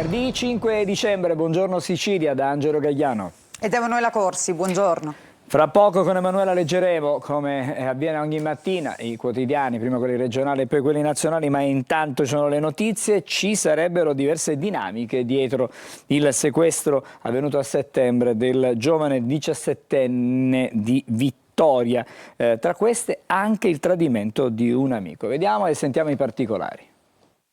Venerdì 5 dicembre, buongiorno Sicilia da Angelo Gagliano. Ed Emanuela Corsi, buongiorno. Fra poco con Emanuela leggeremo, come avviene ogni mattina, i quotidiani, prima quelli regionali e poi quelli nazionali, ma intanto ci sono le notizie. Ci sarebbero diverse dinamiche dietro il sequestro avvenuto a settembre del giovane 17enne di Vittoria. Tra queste anche il tradimento di un amico. Vediamo e sentiamo i particolari.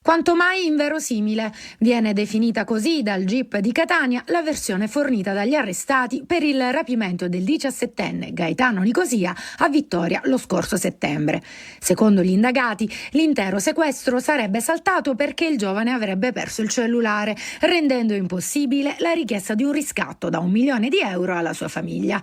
Quanto mai inverosimile. Viene definita così dal GIP di Catania la versione fornita dagli arrestati per il rapimento del 17enne Gaetano Nicosia a Vittoria lo scorso settembre. Secondo gli indagati, l'intero sequestro sarebbe saltato perché il giovane avrebbe perso il cellulare, rendendo impossibile la richiesta di un riscatto da 1 milione di euro alla sua famiglia.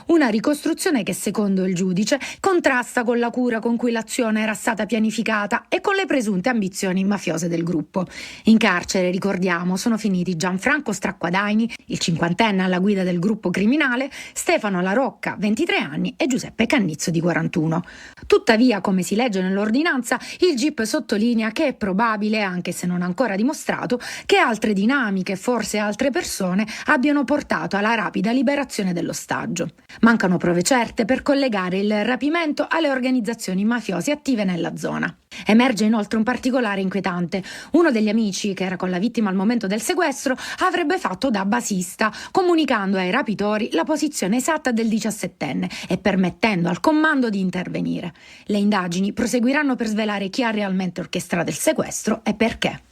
Una ricostruzione che, secondo il giudice, contrasta con la cura con cui l'azione era stata pianificata e con le presunte ambizioni mafiose del gruppo. In carcere, ricordiamo, sono finiti Gianfranco Stracquadaini, il 50enne alla guida del gruppo criminale, Stefano La Rocca, 23 anni, e Giuseppe Cannizzo, di 41. Tuttavia, come si legge nell'ordinanza, il GIP sottolinea che è probabile, anche se non ancora dimostrato, che altre dinamiche, forse altre persone, abbiano portato alla rapida liberazione dell'ostaggio. Mancano prove certe per collegare il rapimento alle organizzazioni mafiose attive nella zona. Emerge inoltre un particolare inquietante. Uno degli amici, che era con la vittima al momento del sequestro, avrebbe fatto da basista, comunicando ai rapitori la posizione esatta del 17enne e permettendo al comando di intervenire. Le indagini proseguiranno per svelare chi ha realmente orchestrato il sequestro e perché.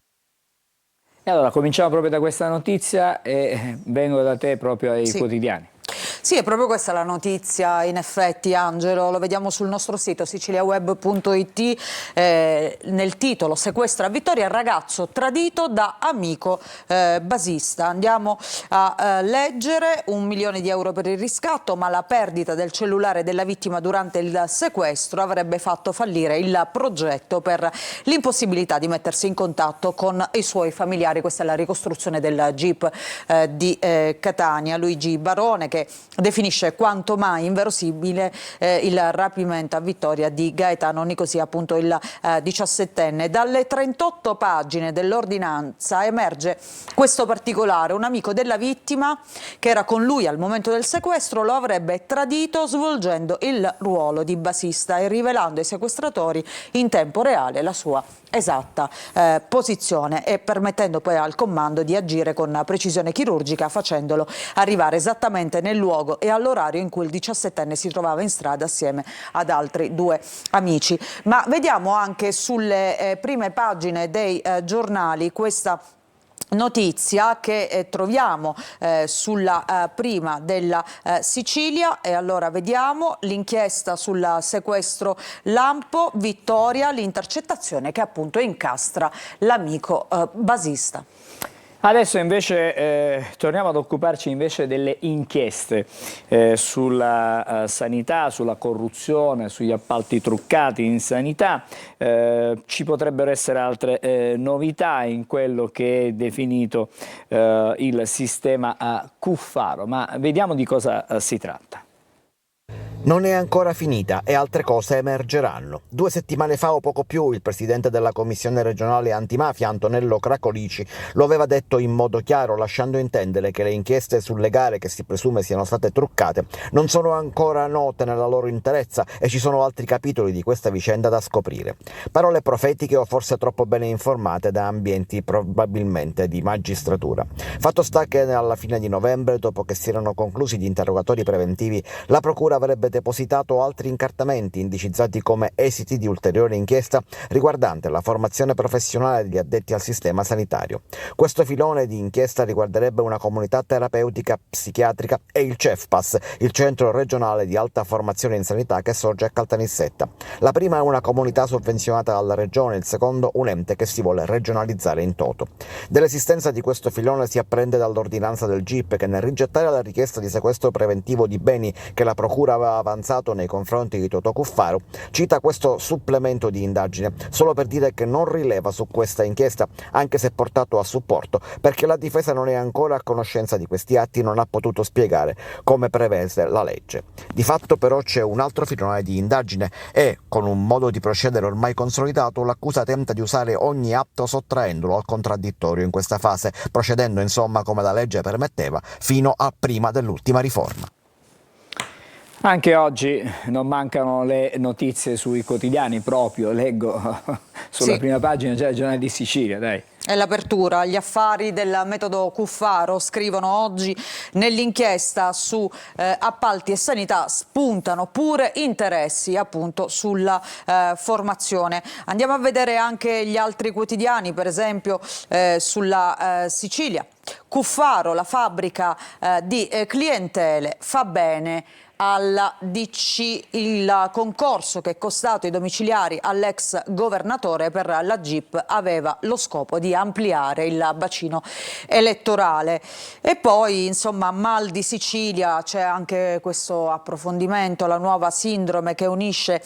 E allora cominciamo proprio da questa notizia e vengo da te proprio ai quotidiani. Sì, è proprio questa la notizia, in effetti, Angelo, lo vediamo sul nostro sito siciliaweb.it, nel titolo "Sequestro a Vittoria, ragazzo tradito da amico basista". Andiamo a leggere: 1 milione di euro per il riscatto, ma la perdita del cellulare della vittima durante il sequestro avrebbe fatto fallire il progetto per l'impossibilità di mettersi in contatto con i suoi familiari. Questa è la ricostruzione del GIP di Catania. Luigi Barone, che definisce quanto mai inverosimile il rapimento a Vittoria di Gaetano Nicosia, appunto il 17enne. Dalle 38 pagine dell'ordinanza emerge questo particolare: un amico della vittima, che era con lui al momento del sequestro, lo avrebbe tradito svolgendo il ruolo di basista e rivelando ai sequestratori in tempo reale la sua esatta posizione e permettendo poi al comando di agire con precisione chirurgica, facendolo arrivare esattamente nel luogo e all'orario in cui il 17enne si trovava in strada assieme ad altri 2 amici. Ma vediamo anche sulle prime pagine dei giornali questa notizia che troviamo sulla prima della Sicilia. E allora vediamo l'inchiesta sul sequestro lampo, Vittoria, l'intercettazione che appunto incastra l'amico basista. Adesso invece torniamo ad occuparci invece delle inchieste sulla sanità, sulla corruzione, sugli appalti truccati in sanità. Ci potrebbero essere altre novità in quello che è definito il sistema Cuffaro, ma vediamo di cosa si tratta. Non è ancora finita e altre cose emergeranno. 2 settimane fa o poco più il presidente della Commissione regionale antimafia, Antonello Cracolici, lo aveva detto in modo chiaro, lasciando intendere che le inchieste sulle gare, che si presume siano state truccate, non sono ancora note nella loro interezza e ci sono altri capitoli di questa vicenda da scoprire. Parole profetiche o forse troppo bene informate da ambienti probabilmente di magistratura. Fatto sta che alla fine di novembre, dopo che si erano conclusi gli interrogatori preventivi, la procura avrebbe depositato altri incartamenti indicizzati come esiti di ulteriore inchiesta riguardante la formazione professionale degli addetti al sistema sanitario. Questo filone di inchiesta riguarderebbe una comunità terapeutica psichiatrica e il CEFPAS, il centro regionale di alta formazione in sanità che sorge a Caltanissetta. La prima è una comunità sovvenzionata dalla regione, il secondo un ente che si vuole regionalizzare in toto. Dell'esistenza di questo filone si apprende dall'ordinanza del GIP, che nel rigettare la richiesta di sequestro preventivo di beni che la procura aveva avanzato nei confronti di Totò Cuffaro, cita questo supplemento di indagine solo per dire che non rileva su questa inchiesta, anche se portato a supporto, perché la difesa non è ancora a conoscenza di questi atti e non ha potuto spiegare come prevede la legge. Di fatto però c'è un altro filone di indagine e, con un modo di procedere ormai consolidato, l'accusa tenta di usare ogni atto sottraendolo al contraddittorio in questa fase, procedendo insomma come la legge permetteva fino a prima dell'ultima riforma. Anche oggi non mancano le notizie sui quotidiani, proprio leggo sulla prima pagina già il Giornale di Sicilia, dai. È l'apertura. Gli affari del metodo Cuffaro, scrivono oggi nell'inchiesta su appalti e sanità, spuntano pure interessi appunto sulla formazione. Andiamo a vedere anche gli altri quotidiani, per esempio sulla Sicilia. Cuffaro, la fabbrica di clientele, fa bene alla DC. Il concorso che è costato i domiciliari all'ex governatore per la GIP aveva lo scopo di ampliare il bacino elettorale. E poi, insomma, mal di Sicilia, c'è anche questo approfondimento, la nuova sindrome che unisce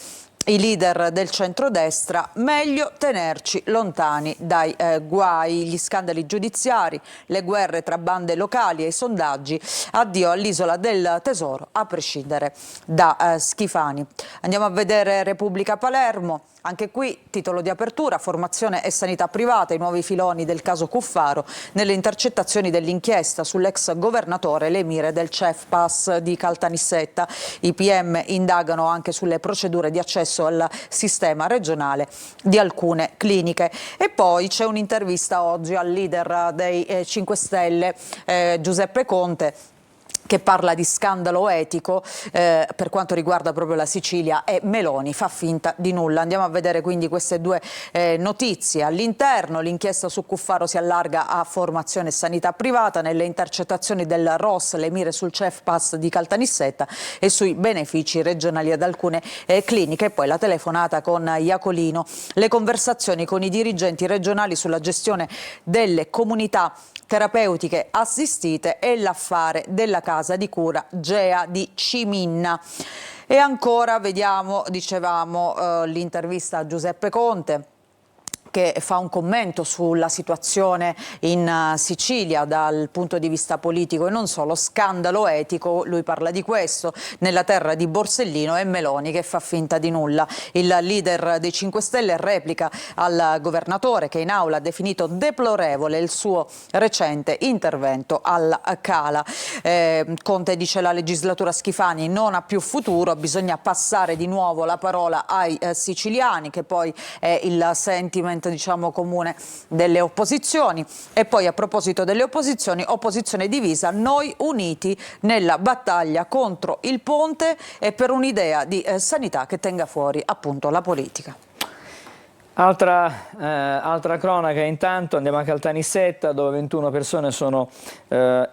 i leader del centrodestra, meglio tenerci lontani dai guai, gli scandali giudiziari, le guerre tra bande locali e i sondaggi, addio all'isola del tesoro, a prescindere da Schifani. Andiamo a vedere Repubblica Palermo. Anche qui, titolo di apertura, formazione e sanità privata, i nuovi filoni del caso Cuffaro, nelle intercettazioni dell'inchiesta sull'ex governatore, le mire del CEF Pass di Caltanissetta. I PM indagano anche sulle procedure di accesso al sistema regionale di alcune cliniche. E poi c'è un'intervista oggi al leader dei 5 Stelle, Giuseppe Conte, che parla di scandalo etico per quanto riguarda proprio la Sicilia, e Meloni fa finta di nulla. Andiamo a vedere quindi queste due notizie. All'interno, l'inchiesta su Cuffaro si allarga a formazione e sanità privata, nelle intercettazioni del ROS, le mire sul CEF Pass di Caltanissetta e sui benefici regionali ad alcune cliniche. E poi la telefonata con Iacolino, le conversazioni con i dirigenti regionali sulla gestione delle comunità terapeutiche assistite e l'affare della casa di cura Gea di Ciminna. E ancora vediamo, dicevamo, l'intervista a Giuseppe Conte, che fa un commento sulla situazione in Sicilia dal punto di vista politico e non solo, scandalo etico, lui parla di questo, nella terra di Borsellino, e Meloni che fa finta di nulla. Il leader dei 5 Stelle replica al governatore, che in aula ha definito deplorevole il suo recente intervento al Cala. Conte dice: la legislatura Schifani non ha più futuro, bisogna passare di nuovo la parola ai siciliani, che poi è il sentiment, diciamo, comune delle opposizioni. E poi, a proposito delle opposizioni, opposizione divisa, noi uniti nella battaglia contro il ponte e per un'idea di sanità che tenga fuori appunto la politica. Altra cronaca, intanto andiamo a Caltanissetta, dove 21 persone sono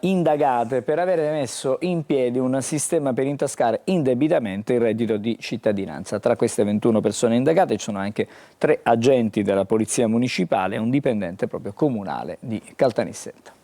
indagate per aver messo in piedi un sistema per intascare indebitamente il reddito di cittadinanza. Tra queste 21 persone indagate ci sono anche 3 agenti della Polizia Municipale e un dipendente proprio comunale di Caltanissetta.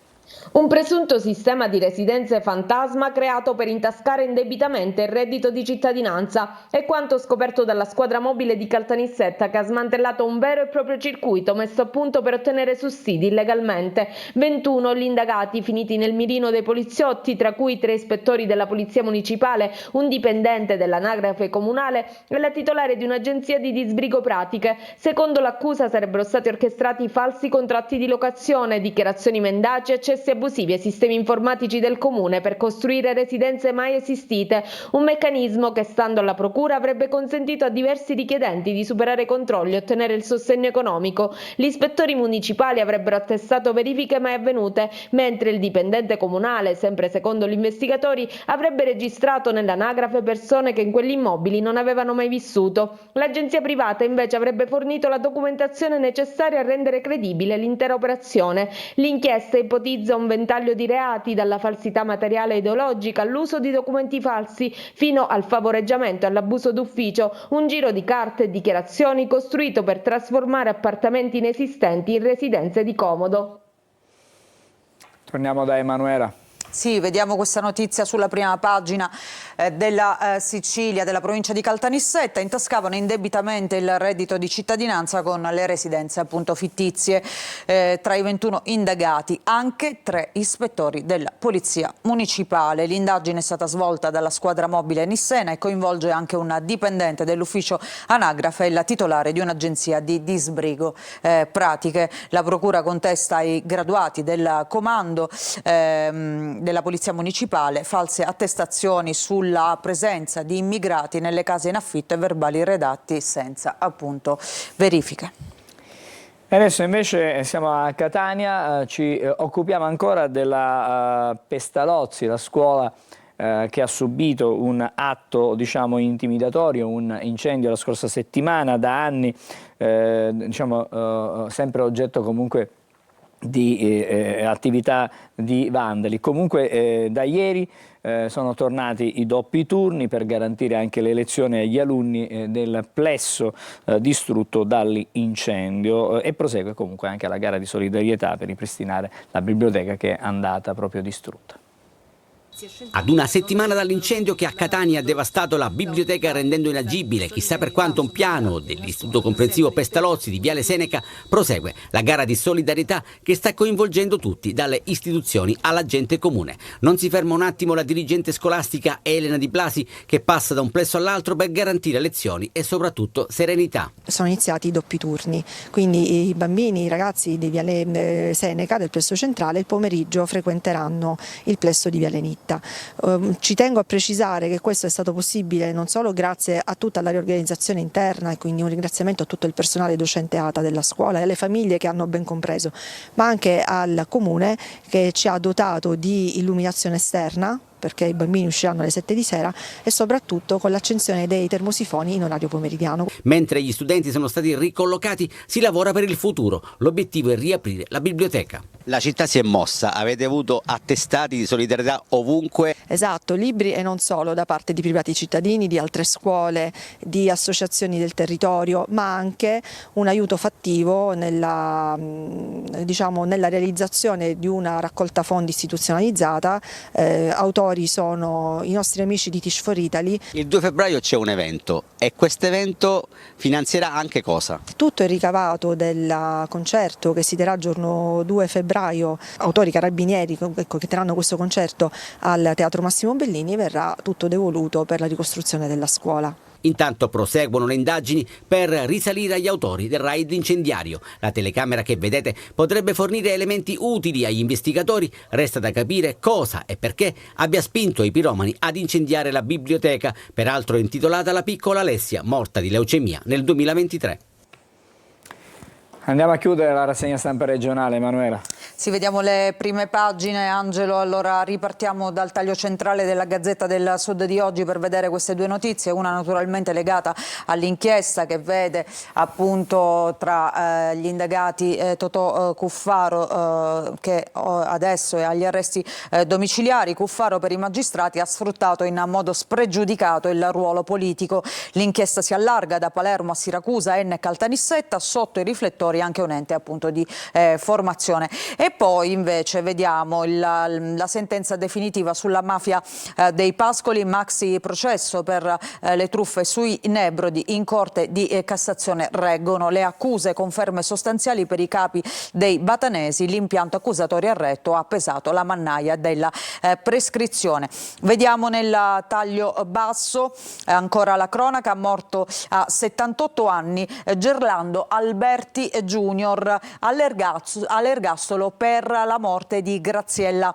Un presunto sistema di residenze fantasma creato per intascare indebitamente il reddito di cittadinanza è quanto scoperto dalla squadra mobile di Caltanissetta, che ha smantellato un vero e proprio circuito messo a punto per ottenere sussidi illegalmente. 21 gli indagati finiti nel mirino dei poliziotti, tra cui 3 ispettori della Polizia Municipale, un dipendente dell'anagrafe comunale e la titolare di un'agenzia di disbrigo pratiche. Secondo l'accusa sarebbero stati orchestrati falsi contratti di locazione, dichiarazioni mendaci, accessi abusivi ai sistemi informatici del comune per costruire residenze mai esistite, un meccanismo che, stando alla procura, avrebbe consentito a diversi richiedenti di superare i controlli e ottenere il sostegno economico. Gli ispettori municipali avrebbero attestato verifiche mai avvenute, mentre il dipendente comunale, sempre secondo gli investigatori, avrebbe registrato nell'anagrafe persone che in quegli immobili non avevano mai vissuto. L'agenzia privata invece avrebbe fornito la documentazione necessaria a rendere credibile l'intera operazione. L'inchiesta ipotizza un ventaglio di reati, dalla falsità materiale e ideologica all'uso di documenti falsi fino al favoreggiamento e all'abuso d'ufficio, un giro di carte e dichiarazioni costruito per trasformare appartamenti inesistenti in residenze di comodo. Torniamo da Emanuela. Sì, vediamo questa notizia sulla prima pagina della Sicilia, della provincia di Caltanissetta. Intascavano indebitamente il reddito di cittadinanza con le residenze appunto fittizie. Tra i 21 indagati anche 3 ispettori della Polizia Municipale. L'indagine è stata svolta dalla squadra mobile Nissena e coinvolge anche una dipendente dell'ufficio anagrafe e la titolare di un'agenzia di disbrigo pratiche. La procura contesta ai graduati del comando della Polizia Municipale false attestazioni sulla presenza di immigrati nelle case in affitto e verbali redatti senza appunto verifiche. E adesso invece siamo a Catania, ci occupiamo ancora della Pestalozzi, la scuola che ha subito un atto, diciamo, intimidatorio, un incendio la scorsa settimana, da anni sempre oggetto comunque di attività di vandali. Comunque da ieri sono tornati i doppi turni per garantire anche le lezioni agli alunni del plesso distrutto dall'incendio e prosegue comunque anche la gara di solidarietà per ripristinare la biblioteca che è andata proprio distrutta. Ad una settimana dall'incendio che a Catania ha devastato la biblioteca rendendo inagibile chissà per quanto un piano dell'Istituto Comprensivo Pestalozzi di Viale Seneca, prosegue la gara di solidarietà che sta coinvolgendo tutti, dalle istituzioni alla gente comune. Non si ferma un attimo la dirigente scolastica Elena Di Blasi, che passa da un plesso all'altro per garantire lezioni e soprattutto serenità. Sono iniziati i doppi turni, quindi i bambini, i ragazzi di Viale Seneca, del plesso centrale, il pomeriggio frequenteranno il plesso di Viale Nitta. Ci tengo a precisare che questo è stato possibile non solo grazie a tutta la riorganizzazione interna e quindi un ringraziamento a tutto il personale docente ATA della scuola e alle famiglie che hanno ben compreso, ma anche al Comune che ci ha dotato di illuminazione esterna, perché i bambini usciranno alle 7 di sera, e soprattutto con l'accensione dei termosifoni in orario pomeridiano. Mentre gli studenti sono stati ricollocati, si lavora per il futuro. L'obiettivo è riaprire la biblioteca. La città si è mossa, avete avuto attestati di solidarietà ovunque. Esatto, libri e non solo, da parte di privati cittadini, di altre scuole, di associazioni del territorio, ma anche un aiuto fattivo nella realizzazione di una raccolta fondi istituzionalizzata. Autori sono i nostri amici di Teach for Italy. Il 2 febbraio c'è un evento e questo evento finanzierà anche cosa? Tutto è ricavato del concerto che si terrà giorno 2 febbraio, autori carabinieri che terranno questo concerto al Teatro Massimo Bellini, verrà tutto devoluto per la ricostruzione della scuola. Intanto proseguono le indagini per risalire agli autori del raid incendiario. La telecamera che vedete potrebbe fornire elementi utili agli investigatori. Resta da capire cosa e perché abbia spinto i piromani ad incendiare la biblioteca, peraltro intitolata alla piccola Alessia, morta di leucemia nel 2023. Andiamo a chiudere la rassegna stampa regionale, Emanuela. Sì, vediamo le prime pagine, Angelo. Allora ripartiamo dal taglio centrale della Gazzetta del Sud di oggi per vedere queste due notizie, una naturalmente legata all'inchiesta che vede appunto tra gli indagati Totò Cuffaro che adesso è agli arresti domiciliari. Cuffaro per i magistrati ha sfruttato in modo spregiudicato il ruolo politico. L'inchiesta si allarga da Palermo a Siracusa, Enna e Caltanissetta, sotto i riflettori anche un ente appunto di formazione. E poi invece vediamo la sentenza definitiva sulla mafia dei Pascoli, maxi processo per le truffe sui Nebrodi in Corte di Cassazione reggono le accuse, conferme sostanziali per i capi dei batanesi, l'impianto accusatorio retto ha pesato la mannaia della prescrizione. Vediamo nel taglio basso ancora la cronaca, morto a 78 anni Gerlando Alberti Junior all'ergastolo per la morte di Graziella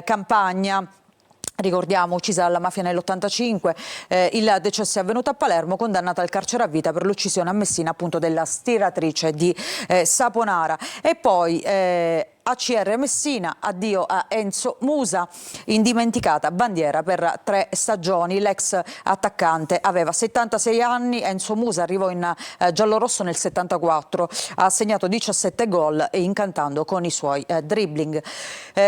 Campagna. Ricordiamo, uccisa dalla mafia nell'85, il decesso è avvenuto a Palermo, condannata al carcere a vita per l'uccisione a Messina appunto della stiratrice di Saponara. E poi ACR Messina, addio a Enzo Musa, indimenticata bandiera per 3 stagioni. L'ex attaccante aveva 76 anni, Enzo Musa arrivò in giallorosso nel 74, ha segnato 17 gol e incantando con i suoi dribbling.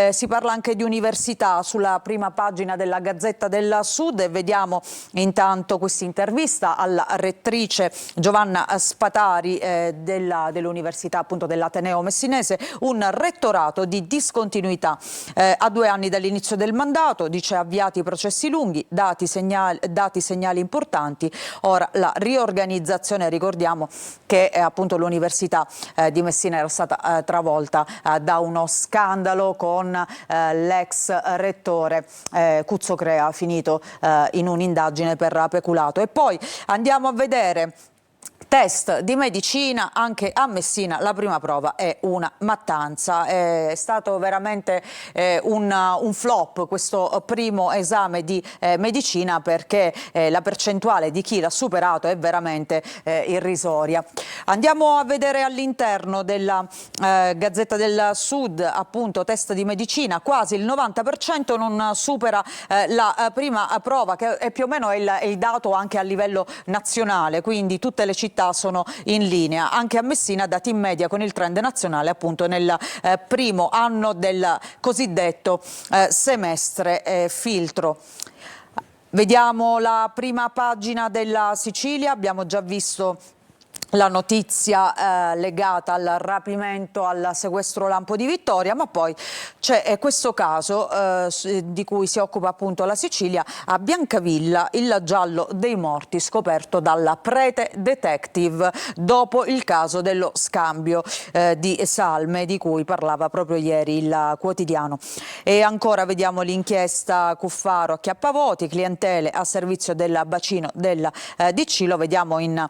Si parla anche di università sulla prima pagina della Gazzetta del Sud e vediamo intanto questa intervista alla rettrice Giovanna Spatari dell'università appunto dell'Ateneo messinese, un rettore dottorato di discontinuità. A 2 anni dall'inizio del mandato, dice, avviati processi lunghi, dati segnali importanti. Ora la riorganizzazione, ricordiamo che appunto l'Università di Messina era stata travolta da uno scandalo con l'ex rettore Cuzzocrea, finito in un'indagine per peculato. E poi andiamo a vedere test di medicina, anche a Messina la prima prova è una mattanza. È stato veramente un flop questo primo esame di medicina, perché la percentuale di chi l'ha superato è veramente irrisoria. Andiamo a vedere all'interno della Gazzetta del Sud, appunto, test di medicina, quasi il 90% non supera la prima prova, che è più o meno il dato anche a livello nazionale, quindi tutte le città sono in linea. Anche a Messina dati in media con il trend nazionale, appunto nel primo anno del cosiddetto semestre filtro. Vediamo la prima pagina della Sicilia. Abbiamo già visto la notizia legata al rapimento, al sequestro lampo di Vittoria, ma poi c'è questo caso di cui si occupa appunto la Sicilia. A Biancavilla il giallo dei morti scoperto dalla prete detective dopo il caso dello scambio di salme, di cui parlava proprio ieri il Quotidiano. E ancora vediamo l'inchiesta Cuffaro acchiappavoti, clientele a servizio del bacino della DC, lo vediamo in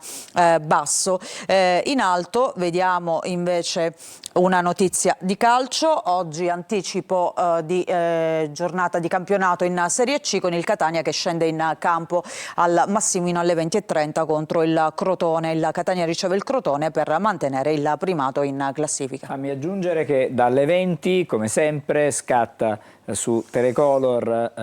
basso. In alto vediamo invece una notizia di calcio. Oggi anticipo di giornata di campionato in Serie C, con il Catania che scende in campo al Massimino alle 20:30 contro il Crotone. Il Catania riceve il Crotone per mantenere il primato in classifica. Fammi aggiungere che dalle 20, come sempre, scatta su Telecolor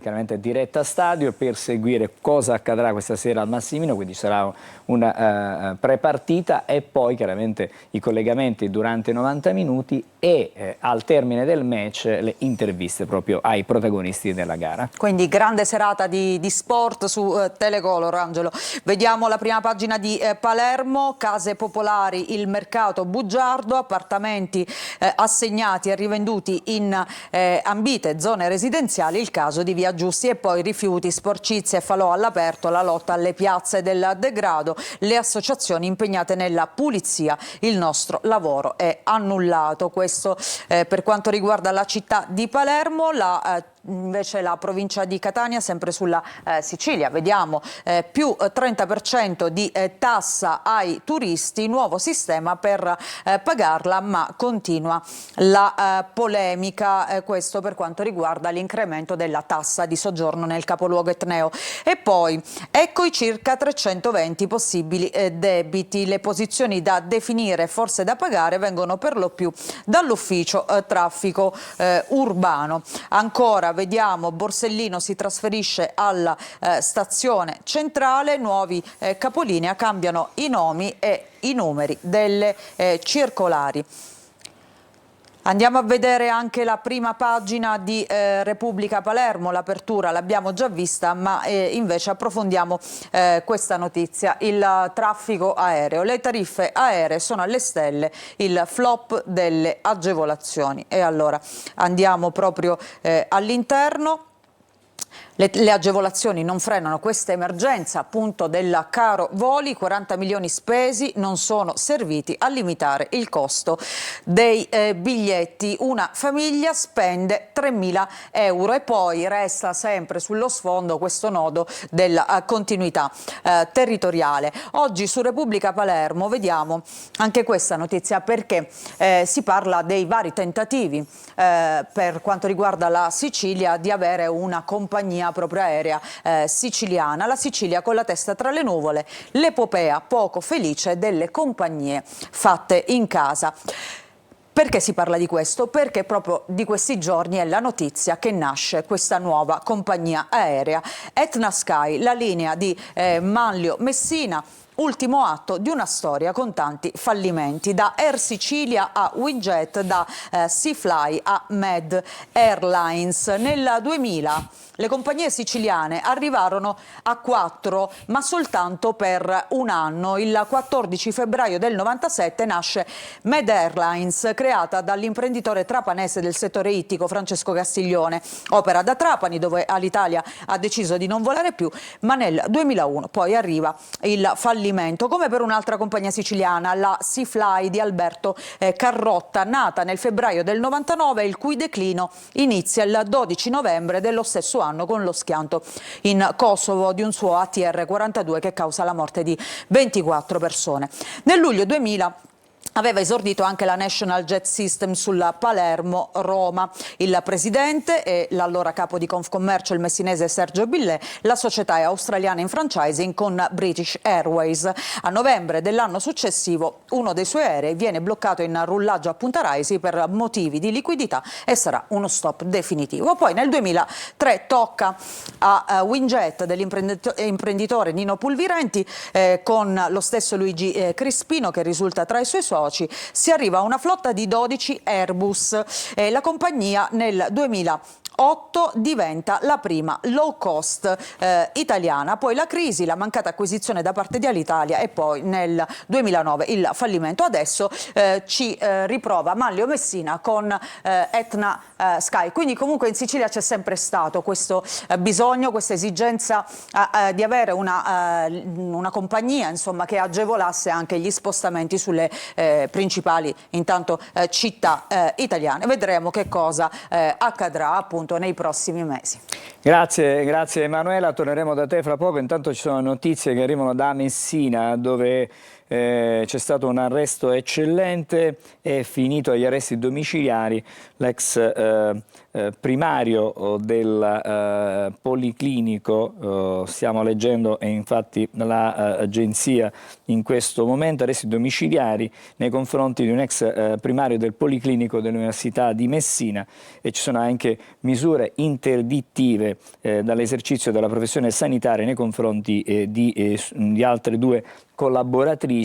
chiaramente diretta stadio per seguire cosa accadrà questa sera al Massimino, quindi sarà una prepartita, e poi chiaramente i collegamenti durante i 90 minuti e al termine del match le interviste proprio ai protagonisti della gara. Quindi grande serata di sport su Telecolor, Angelo. Vediamo la prima pagina di Palermo, case popolari, il mercato bugiardo, appartamenti assegnati e rivenduti in ambite zone residenziali, il caso di Via Giusti, e poi rifiuti, sporcizie e falò all'aperto, la lotta alle piazze del degrado, le associazioni impegnate nella pulizia, il nostro lavoro è annullato. Questo per quanto riguarda la città di Palermo. Invece la provincia di Catania, sempre sulla Sicilia, vediamo più 30% di tassa ai turisti, nuovo sistema per pagarla, ma continua la polemica, questo per quanto riguarda l'incremento della tassa di soggiorno nel capoluogo etneo. E poi ecco i circa 320 possibili debiti. Le posizioni da definire, forse da pagare, vengono per lo più dall'ufficio traffico urbano. Ancora vediamo Borsellino si trasferisce alla stazione centrale, nuovi capolinea, cambiano i nomi e i numeri delle circolari. Andiamo a vedere anche la prima pagina di Repubblica Palermo, l'apertura l'abbiamo già vista, ma invece approfondiamo questa notizia, il traffico aereo. Le tariffe aeree sono alle stelle, il flop delle agevolazioni. E allora andiamo proprio all'interno. Le agevolazioni non frenano questa emergenza, appunto, del caro voli. 40 milioni spesi non sono serviti a limitare il costo dei biglietti. Una famiglia spende 3.000 euro e poi resta sempre sullo sfondo questo nodo della continuità territoriale. Oggi su Repubblica Palermo vediamo anche questa notizia, perché si parla dei vari tentativi per quanto riguarda la Sicilia di avere una compagnia proprio aerea siciliana. La Sicilia con la testa tra le nuvole, l'epopea poco felice delle compagnie fatte in casa. Perché si parla di questo? Perché proprio di questi giorni è la notizia che nasce questa nuova compagnia aerea, Etna Sky, la linea di Manlio-Messina, ultimo atto di una storia con tanti fallimenti, da Air Sicilia a Winjet, da Seafly a Med Airlines. Nel 2000 le compagnie siciliane arrivarono a 4, ma soltanto per un anno. Il 14 febbraio del 97 nasce Med Airlines, creata dall'imprenditore trapanese del settore ittico Francesco Castiglione. Opera da Trapani, dove Alitalia ha deciso di non volare più, ma nel 2001 poi arriva il fallimento, come per un'altra compagnia siciliana, la Seafly di Alberto Carrotta, nata nel febbraio del 99, il cui declino inizia il 12 novembre dello stesso anno con lo schianto in Kosovo di un suo ATR-42 che causa la morte di 24 persone. Nel luglio 2000 aveva esordito anche la National Jet System sulla Palermo-Roma. Il presidente e l'allora capo di Confcommercio, il messinese Sergio Billè. La società è australiana in franchising con British Airways. A novembre dell'anno successivo uno dei suoi aerei viene bloccato in rullaggio a Punta Raisi per motivi di liquidità e sarà uno stop definitivo. Poi nel 2003 tocca a Winjet dell'imprenditore Nino Pulvirenti, con lo stesso Luigi Crispino che risulta tra i suoi soci. Si arriva a una flotta di 12 Airbus. La compagnia nel 2008 diventa la prima low cost italiana, poi la crisi, la mancata acquisizione da parte di Alitalia e poi nel 2009 il fallimento. Adesso ci riprova Manlio Messina con Etna Sky. Quindi comunque in Sicilia c'è sempre stato questo bisogno, questa esigenza di avere una compagnia, insomma, che agevolasse anche gli spostamenti sulle principali intanto città italiane. Vedremo che cosa accadrà appunto nei prossimi mesi. Grazie Emanuela, torneremo da te fra poco. Intanto ci sono notizie che arrivano da Messina, dove c'è stato un arresto eccellente, è finito agli arresti domiciliari l'ex primario del Policlinico, stiamo leggendo e infatti l'agenzia in questo momento, arresti domiciliari nei confronti di un ex primario del Policlinico dell'Università di Messina, e ci sono anche misure interdittive dall'esercizio della professione sanitaria nei confronti di altre due collaboratrici.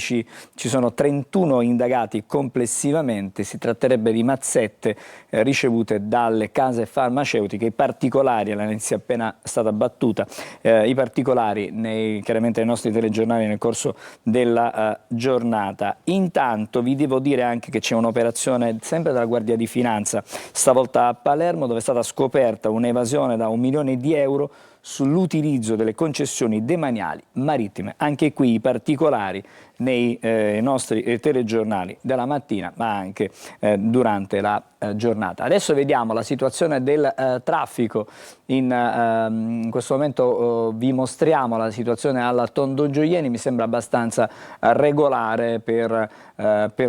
Ci sono 31 indagati complessivamente, si tratterebbe di mazzette ricevute dalle case farmaceutiche. I particolari, la notizia è appena stata battuta, i particolari chiaramente nei nostri telegiornali nel corso della giornata. Intanto vi devo dire anche che c'è un'operazione sempre della Guardia di Finanza, stavolta a Palermo, dove è stata scoperta un'evasione da 1 milione di euro sull'utilizzo delle concessioni demaniali marittime. Anche qui i particolari nei nostri telegiornali della mattina, ma anche durante la giornata. Adesso vediamo la situazione del traffico. In questo momento vi mostriamo la situazione alla Tondo Gioieni, mi sembra abbastanza regolare per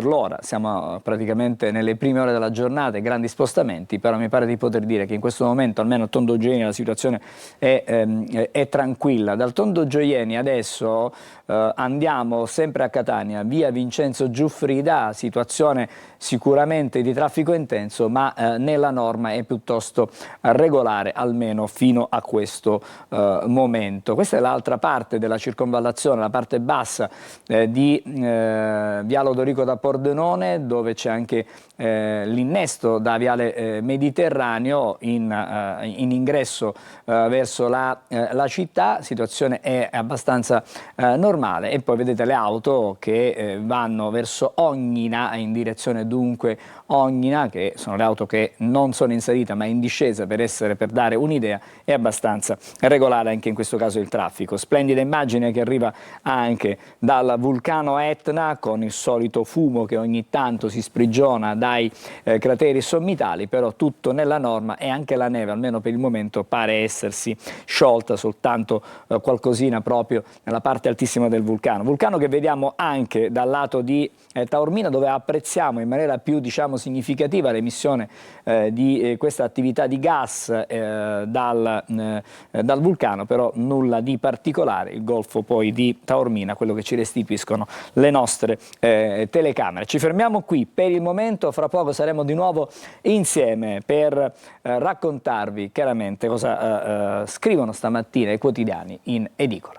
l'ora. Siamo praticamente nelle prime ore della giornata, grandi spostamenti, però mi pare di poter dire che in questo momento almeno a Tondo Gioieni la situazione è tranquilla. Dal Tondo Gioieni adesso andiamo sempre a Catania, via Vincenzo Giuffrida, situazione sicuramente di traffico intenso, ma nella norma è piuttosto regolare, almeno fino a questo momento. Questa è l'altra parte della circonvallazione, la parte bassa di via Lodorico da Pordenone, dove c'è anche l'innesto da viale Mediterraneo in ingresso verso la città. Situazione è abbastanza normale, e poi vedete le auto che vanno verso Ognina, in direzione dunque Ognina, che sono le auto che non sono in salita ma in discesa, per dare un'idea. È abbastanza regolare anche in questo caso il traffico. Splendida immagine che arriva anche dal vulcano Etna, con il solito fumo che ogni tanto si sprigiona dai crateri sommitali, però tutto nella norma, e anche la neve almeno per il momento pare essersi sciolta, soltanto qualcosina proprio nella parte altissima del vulcano che vediamo anche dal lato di Taormina, dove apprezziamo in maniera più significativa l'emissione di questa attività di gas dal vulcano, però nulla di particolare. Il golfo poi di Taormina, quello che ci restituiscono le nostre telecamere. Ci fermiamo qui per il momento, fra poco saremo di nuovo insieme per raccontarvi chiaramente cosa scrivono stamattina i quotidiani in edicola.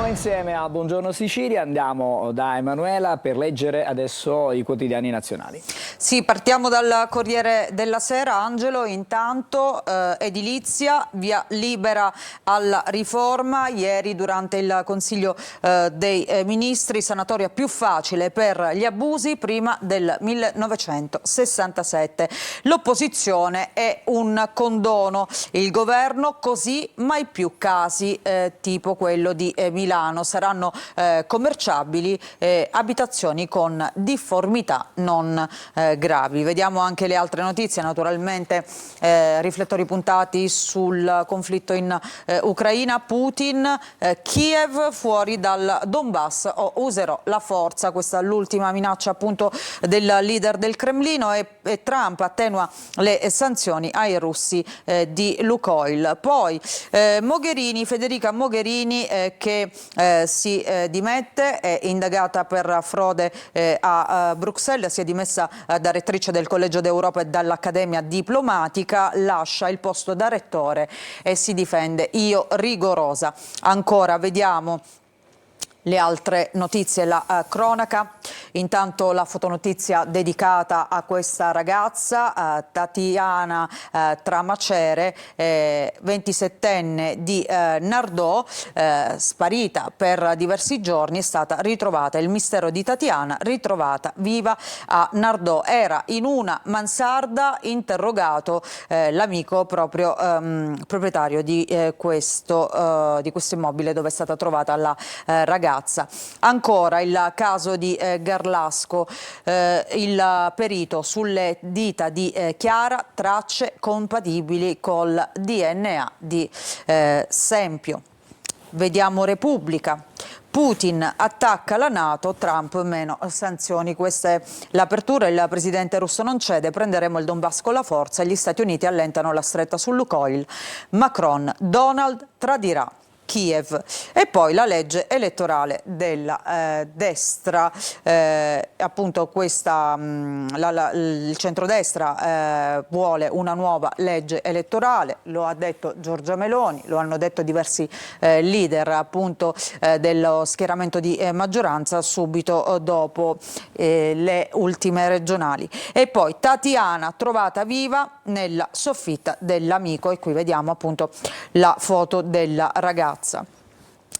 nuovo insieme a Buongiorno Sicilia, andiamo da Emanuela per leggere adesso i quotidiani nazionali. Sì, partiamo dal Corriere della Sera. Angelo, intanto edilizia, via libera alla riforma. Ieri durante il Consiglio dei Ministri, sanatoria più facile per gli abusi prima del 1967. L'opposizione è un condono, il governo così mai più casi tipo quello di Milano. Saranno commerciabili abitazioni con difformità non gravi. Vediamo anche le altre notizie, naturalmente riflettori puntati sul conflitto in Ucraina. Putin, Kiev fuori dal Donbass o userò la forza, questa è l'ultima minaccia appunto del leader del Cremlino, e Trump attenua le sanzioni ai russi di Lukoil. Poi Mogherini, Federica Mogherini che si dimette, è indagata per frode a Bruxelles, si è dimessa da rettrice del Collegio d'Europa e dall'Accademia Diplomatica, lascia il posto da rettore e si difende: io rigorosa. Ancora vediamo le altre notizie, la cronaca. Intanto la fotonotizia dedicata a questa ragazza, Tatiana Tramacere, 27enne di Nardò, sparita per diversi giorni, è stata ritrovata. Il mistero di Tatiana, ritrovata viva a Nardò. Era in una mansarda, interrogato l'amico proprio proprietario di questo immobile dove è stata trovata la ragazza. Ancora il caso di Garlasco, il perito sulle dita di Chiara, tracce compatibili col DNA di Sempio. Vediamo Repubblica. Putin attacca la NATO, Trump meno sanzioni. Questa è l'apertura. Il presidente russo non cede, prenderemo il Donbass con la forza, gli Stati Uniti allentano la stretta su Lukoil, Macron, Donald tradirà Kiev. E poi la legge elettorale della destra, appunto questa, il centrodestra vuole una nuova legge elettorale, lo ha detto Giorgia Meloni, lo hanno detto diversi leader appunto dello schieramento di maggioranza subito dopo le ultime regionali. E poi Tatiana trovata viva nella soffitta dell'amico, e qui vediamo appunto la foto della ragazza.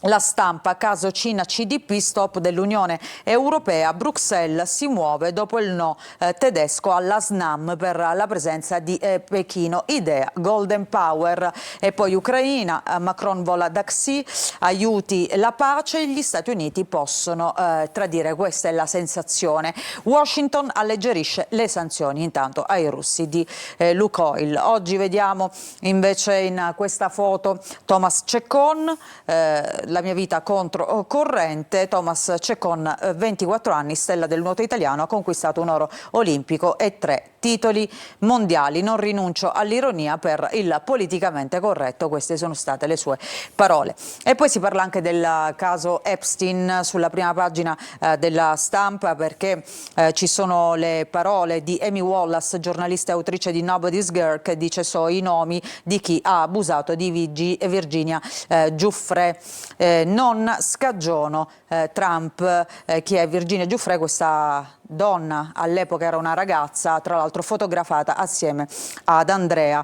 La Stampa, caso Cina CDP, stop dell'Unione Europea, Bruxelles si muove dopo il no tedesco alla SNAM per la presenza di Pechino, idea Golden Power. E poi Ucraina, Macron vola da Xi, aiuti la pace, gli Stati Uniti possono tradire, questa è la sensazione. Washington alleggerisce le sanzioni intanto ai russi di Lukoil. Oggi vediamo invece in questa foto Thomas Ceccon, la mia vita controcorrente. Thomas Ceccon, 24 anni, stella del nuoto italiano, ha conquistato un oro olimpico e 3 titoli mondiali. Non rinuncio all'ironia per il politicamente corretto, queste sono state le sue parole. E poi si parla anche del caso Epstein sulla prima pagina della Stampa, perché ci sono le parole di Amy Wallace, giornalista e autrice di Nobody's Girl, che dice: so i nomi di chi ha abusato di Virginia Giuffre. Non scagiono Trump. Chi è Virginia Giuffre? Questa donna all'epoca era una ragazza, tra l'altro fotografata assieme ad Andrea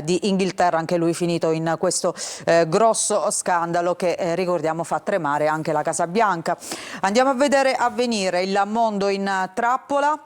di Inghilterra, anche lui finito in questo grosso scandalo che ricordiamo fa tremare anche la Casa Bianca. Andiamo a vedere Avvenire, il mondo in trappola.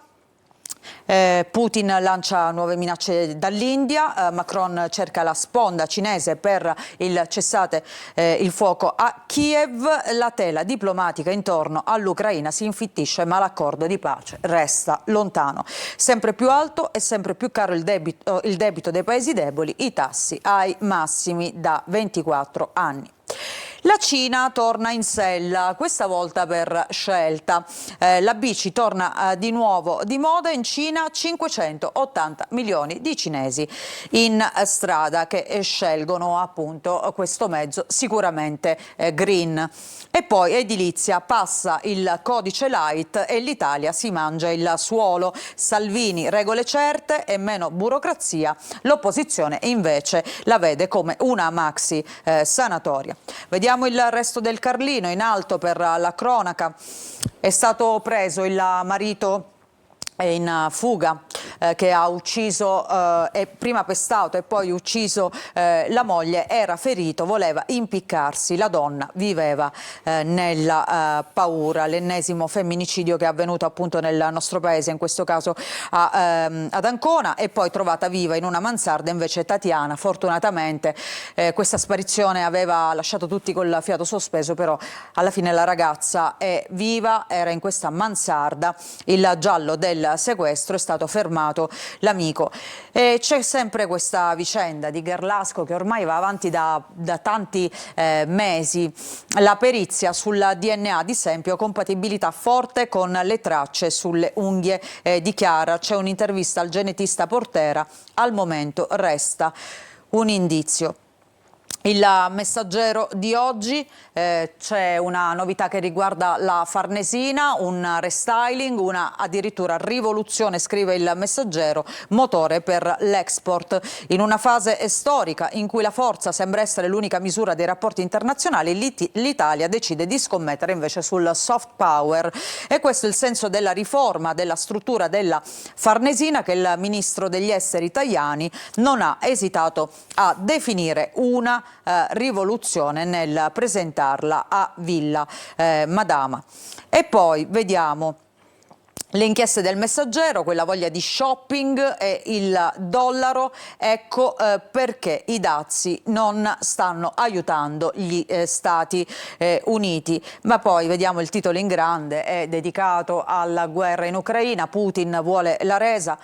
Putin lancia nuove minacce dall'India, Macron cerca la sponda cinese per il cessate il fuoco a Kiev, la tela diplomatica intorno all'Ucraina si infittisce ma l'accordo di pace resta lontano. Sempre più alto e sempre più caro il debito dei paesi deboli, i tassi ai massimi da 24 anni. La Cina torna in sella, questa volta per scelta. La bici torna di nuovo di moda in Cina, 580 milioni di cinesi in strada che scelgono appunto questo mezzo sicuramente green. E poi edilizia, passa il codice light e l'Italia si mangia il suolo. Salvini, regole certe e meno burocrazia. L'opposizione invece la vede come una maxi sanatoria. Vediamo Vediamo il resto del Carlino. In alto per la cronaca è stato preso il marito in fuga che ha ucciso, prima pestato e poi ucciso la moglie, era ferito, voleva impiccarsi, la donna viveva nella paura. L'ennesimo femminicidio che è avvenuto appunto nel nostro paese, in questo caso ad Ancona, e poi trovata viva in una mansarda invece Tatiana. Fortunatamente questa sparizione aveva lasciato tutti col fiato sospeso, però alla fine la ragazza è viva, era in questa mansarda. Il giallo del sequestro, è stato fermato l'amico. E c'è sempre questa vicenda di Garlasco che ormai va avanti da tanti mesi. La perizia sul DNA di Sempio, compatibilità forte con le tracce sulle unghie di Chiara. C'è un'intervista al genetista Portera, al momento resta un indizio. Il Messaggero di oggi, c'è una novità che riguarda la Farnesina, un restyling, una addirittura rivoluzione, scrive il Messaggero, motore per l'export. In una fase storica in cui la forza sembra essere l'unica misura dei rapporti internazionali, l'Italia decide di scommettere invece sul soft power. E questo è il senso della riforma della struttura della Farnesina, che il ministro degli esteri Tajani non ha esitato a definire una rivoluzione nel presentarla a Villa Madama. E poi vediamo le inchieste del Messaggero, quella voglia di shopping e il dollaro, ecco perché i dazi non stanno aiutando gli Stati Uniti. Ma poi vediamo il titolo in grande, è dedicato alla guerra in Ucraina. Putin vuole la resa,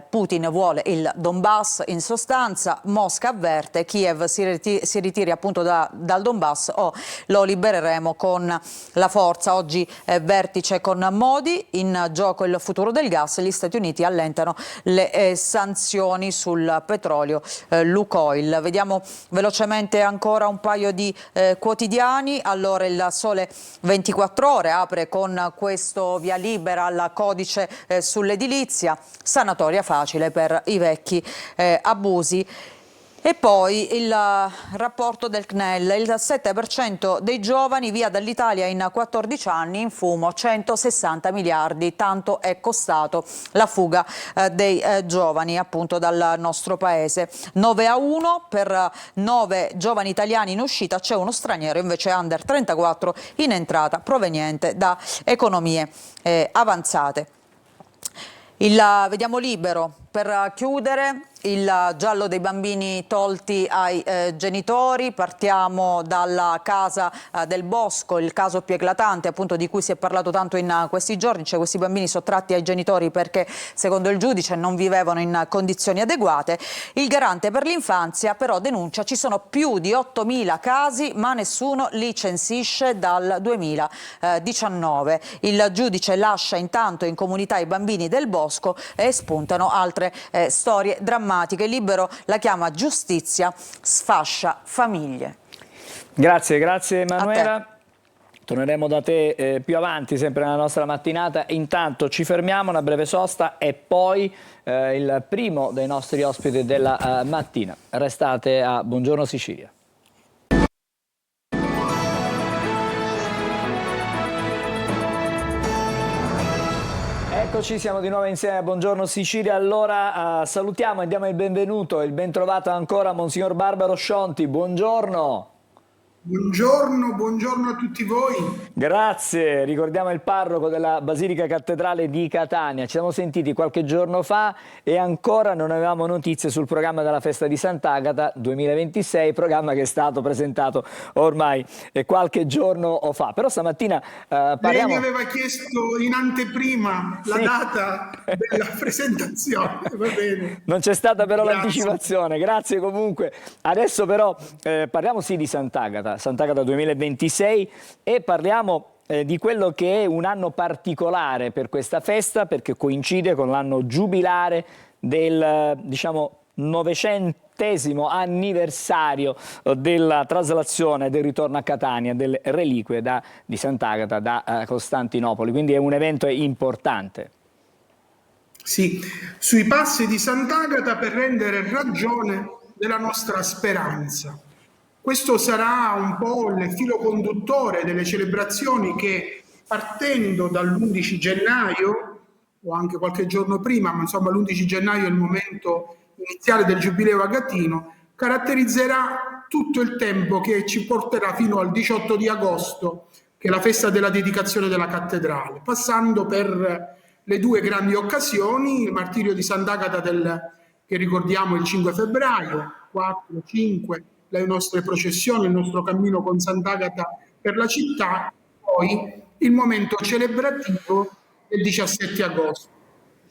Putin vuole il Donbass, in sostanza. Mosca avverte, Kiev si ritiri appunto dal Donbass o lo libereremo con la forza. Oggi vertice con Modi, in gioco il futuro del gas. Gli Stati Uniti allentano le sanzioni sul petrolio Lukoil. Vediamo velocemente ancora un paio di quotidiani. Allora il Sole 24 Ore apre con questo via libera al codice sull'edilizia, sanatoria facile per i vecchi abusi. E poi il rapporto del CNEL, il 7% dei giovani via dall'Italia in 14 anni, in fumo 160 miliardi, tanto è costato la fuga dei giovani appunto dal nostro paese. 9-1 per 9 giovani italiani in uscita, c'è uno straniero invece under 34 in entrata proveniente da economie avanzate. Vediamo Libero, per chiudere, il giallo dei bambini tolti ai genitori. Partiamo dalla casa del Bosco, il caso più eclatante appunto di cui si è parlato tanto in questi giorni. Cioè questi bambini sottratti ai genitori perché secondo il giudice non vivevano in condizioni adeguate. Il garante per l'infanzia però denuncia ci sono più di 8.000 casi ma nessuno li censisce dal 2019. Il giudice lascia intanto in comunità i bambini del Bosco e spuntano altre storie drammatiche. Libero la chiama giustizia sfascia famiglie. Grazie Emanuela. Torneremo da te più avanti, sempre nella nostra mattinata. Intanto ci fermiamo, una breve sosta e poi il primo dei nostri ospiti della mattina. Restate a Buongiorno Sicilia. Eccoci, siamo di nuovo insieme a Buongiorno Sicilia. Allora salutiamo e diamo il benvenuto e il bentrovato ancora a Monsignor Barbaro Scionti. Buongiorno. Buongiorno a tutti voi. Grazie, ricordiamo il parroco della Basilica Cattedrale di Catania. Ci siamo sentiti qualche giorno fa e ancora non avevamo notizie sul programma della festa di Sant'Agata 2026, programma che è stato presentato ormai qualche giorno fa. Però stamattina parliamo... Lei mi aveva chiesto in anteprima la data della presentazione, va bene. Non c'è stata però l'anticipazione, grazie comunque. Adesso però parliamo sì di Sant'Agata 2026 e parliamo di quello che è un anno particolare per questa festa perché coincide con l'anno giubilare del, diciamo, 900° anniversario della traslazione del ritorno a Catania delle reliquie di Sant'Agata da Costantinopoli, quindi è un evento importante. Sì, sui passi di Sant'Agata per rendere ragione della nostra speranza. Questo sarà un po' il filo conduttore delle celebrazioni che, partendo dall'11 gennaio, o anche qualche giorno prima, ma insomma l'11 gennaio è il momento iniziale del Giubileo agatino, caratterizzerà tutto il tempo che ci porterà fino al 18 di agosto, che è la festa della dedicazione della cattedrale, passando per le due grandi occasioni, il martirio di Sant'Agata che ricordiamo il 5 febbraio, 4, 5, le nostre processioni, il nostro cammino con Sant'Agata per la città, poi il momento celebrativo del 17 agosto,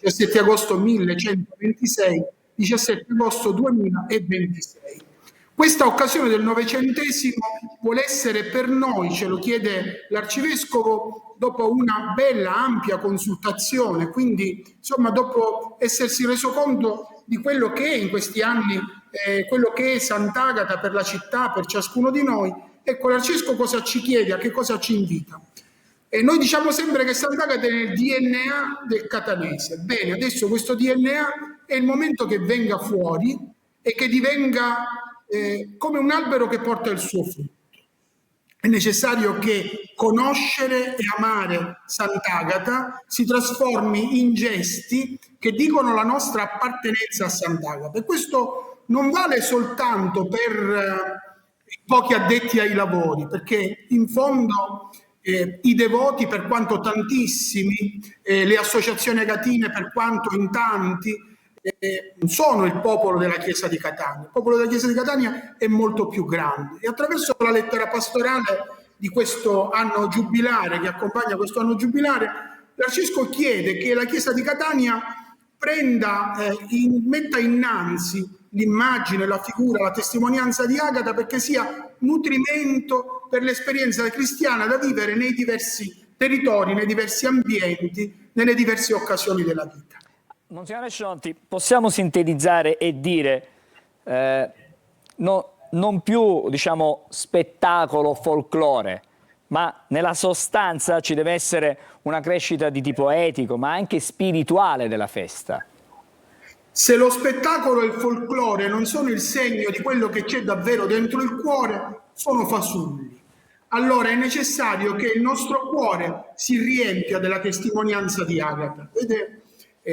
17 agosto 1126, 17 agosto 2026. Questa occasione del Novecentesimo vuole essere per noi, ce lo chiede l'Arcivescovo, dopo una bella, ampia consultazione, quindi insomma dopo essersi reso conto di quello che è in questi anni, quello che è Sant'Agata per la città, per ciascuno di noi. Ecco, l'Arcivescovo cosa ci chiede, a che cosa ci invita? E noi diciamo sempre che Sant'Agata è nel DNA del catanese. Bene, adesso questo DNA è il momento che venga fuori e che divenga come un albero che porta il suo frutto. È necessario che conoscere e amare Sant'Agata si trasformi in gesti che dicono la nostra appartenenza a Sant'Agata. E questo non vale soltanto per i pochi addetti ai lavori, perché in fondo i devoti, per quanto tantissimi, le associazioni agatine, per quanto in tanti, sono il popolo della Chiesa di Catania. Il popolo della Chiesa di Catania è molto più grande e attraverso la lettera pastorale di questo anno giubilare, che accompagna questo anno giubilare, l'Arcivescovo chiede che la Chiesa di Catania metta innanzi l'immagine, la figura, la testimonianza di Agata, perché sia nutrimento per l'esperienza cristiana da vivere nei diversi territori, nei diversi ambienti, nelle diverse occasioni della vita. Monsignore Scionti, possiamo sintetizzare e dire non più, diciamo, spettacolo, folklore, ma nella sostanza ci deve essere una crescita di tipo etico, ma anche spirituale della festa. Se lo spettacolo e il folklore non sono il segno di quello che c'è davvero dentro il cuore, sono fasulli. Allora è necessario che il nostro cuore si riempia della testimonianza di Agata. Vedete?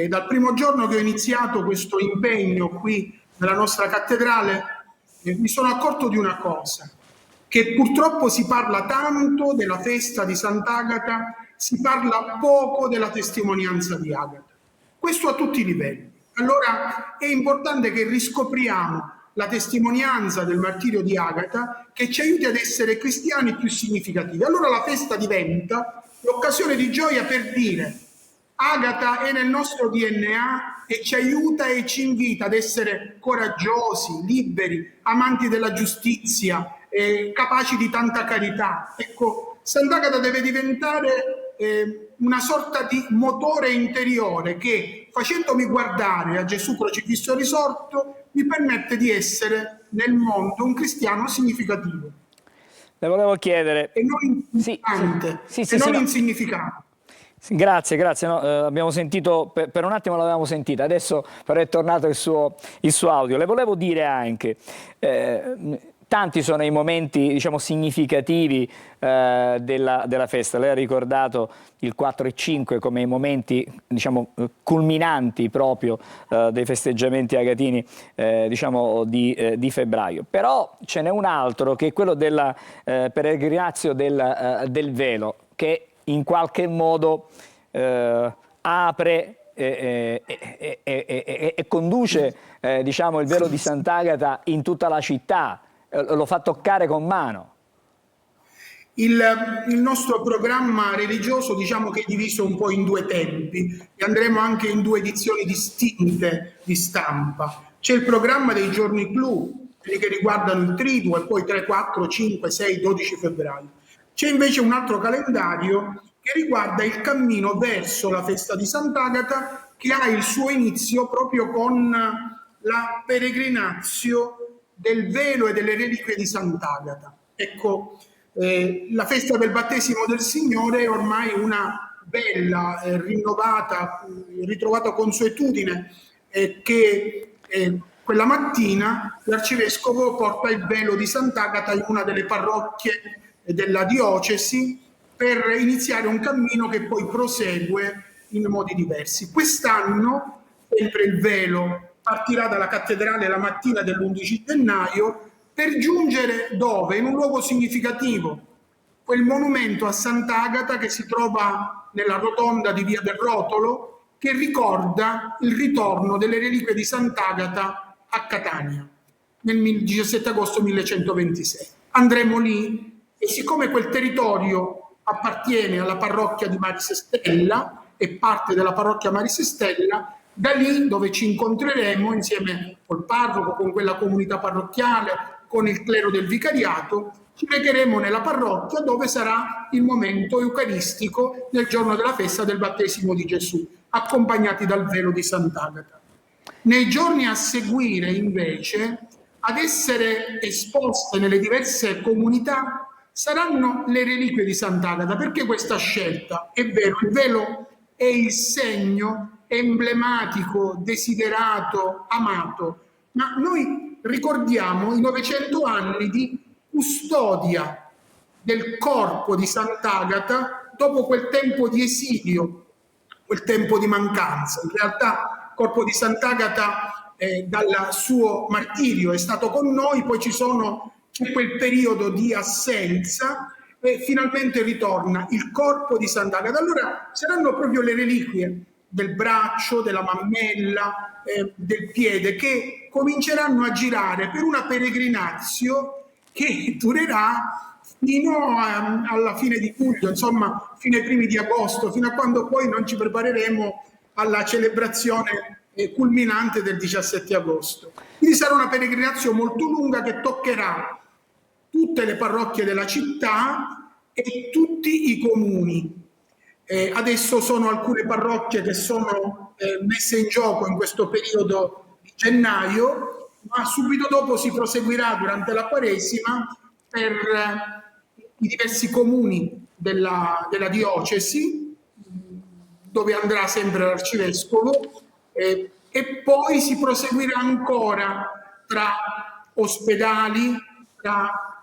Dal primo giorno che ho iniziato questo impegno qui nella nostra cattedrale mi sono accorto di una cosa, che purtroppo si parla tanto della festa di Sant'Agata, si parla poco della testimonianza di Agata. Questo a tutti i livelli. Allora è importante che riscopriamo la testimonianza del martirio di Agata, che ci aiuti ad essere cristiani più significativi. Allora la festa diventa l'occasione di gioia per dire: Agata è nel nostro DNA e ci aiuta e ci invita ad essere coraggiosi, liberi, amanti della giustizia, capaci di tanta carità. Ecco, Sant'Agata deve diventare una sorta di motore interiore che, facendomi guardare a Gesù crocifisso risorto, mi permette di essere nel mondo un cristiano significativo. Le volevo chiedere... E non insignificante. Insignificante. Grazie, no, abbiamo sentito, per un attimo l'avevamo sentita, adesso però è tornato il suo audio. Le volevo dire anche, tanti sono i momenti, diciamo, significativi della festa. Lei ha ricordato il 4 e 5 come i momenti, diciamo, culminanti proprio dei festeggiamenti agatini, diciamo, di febbraio. Però ce n'è un altro, che è quello della peregrinazio del velo, che in qualche modo apre e conduce diciamo, il velo di Sant'Agata in tutta la città, lo fa toccare con mano. Il nostro programma religioso, diciamo che è diviso un po' in due tempi e andremo anche in due edizioni distinte di stampa. C'è il programma dei giorni clou, quelli che riguardano il triduo, e poi 3, 4, 5, 6, 12 febbraio. C'è invece un altro calendario che riguarda il cammino verso la festa di Sant'Agata, che ha il suo inizio proprio con la peregrinazio del velo e delle reliquie di Sant'Agata. Ecco, la festa del battesimo del Signore è ormai una bella, ritrovata consuetudine che quella mattina l'arcivescovo porta il velo di Sant'Agata in una delle parrocchie della diocesi per iniziare un cammino che poi prosegue in modi diversi. Quest'anno, sempre il velo partirà dalla cattedrale la mattina dell'11 gennaio per giungere dove? In un luogo significativo, quel monumento a Sant'Agata che si trova nella rotonda di Via del Rotolo, che ricorda il ritorno delle reliquie di Sant'Agata a Catania nel 17 agosto 1126. Andremo lì e siccome quel territorio appartiene alla parrocchia di Marisestella e parte della parrocchia Marisestella, da lì dove ci incontreremo insieme col parroco, con quella comunità parrocchiale, con il clero del vicariato, ci recheremo nella parrocchia dove sarà il momento eucaristico nel giorno della festa del battesimo di Gesù, accompagnati dal velo di Sant'Agata. Nei giorni a seguire, invece, ad essere esposte nelle diverse comunità saranno le reliquie di Sant'Agata. Perché questa scelta? È vero, il velo è il segno emblematico, desiderato, amato, ma noi ricordiamo i 900 anni di custodia del corpo di Sant'Agata dopo quel tempo di esilio, quel tempo di mancanza. In realtà il corpo di Sant'Agata dal suo martirio è stato con noi, poi c'è quel periodo di assenza e finalmente ritorna il corpo di Sant'Agata. Allora saranno proprio le reliquie del braccio, della mammella, del piede che cominceranno a girare per una peregrinazio che durerà fino alla fine di luglio, insomma fino ai primi di agosto, fino a quando poi non ci prepareremo alla celebrazione culminante del 17 agosto. Quindi sarà una peregrinazio molto lunga che toccherà tutte le parrocchie della città e tutti i comuni. Adesso sono alcune parrocchie che sono messe in gioco in questo periodo di gennaio, ma subito dopo si proseguirà durante la Quaresima per i diversi comuni della diocesi, dove andrà sempre l'arcivescovo, e poi si proseguirà ancora tra ospedali, tra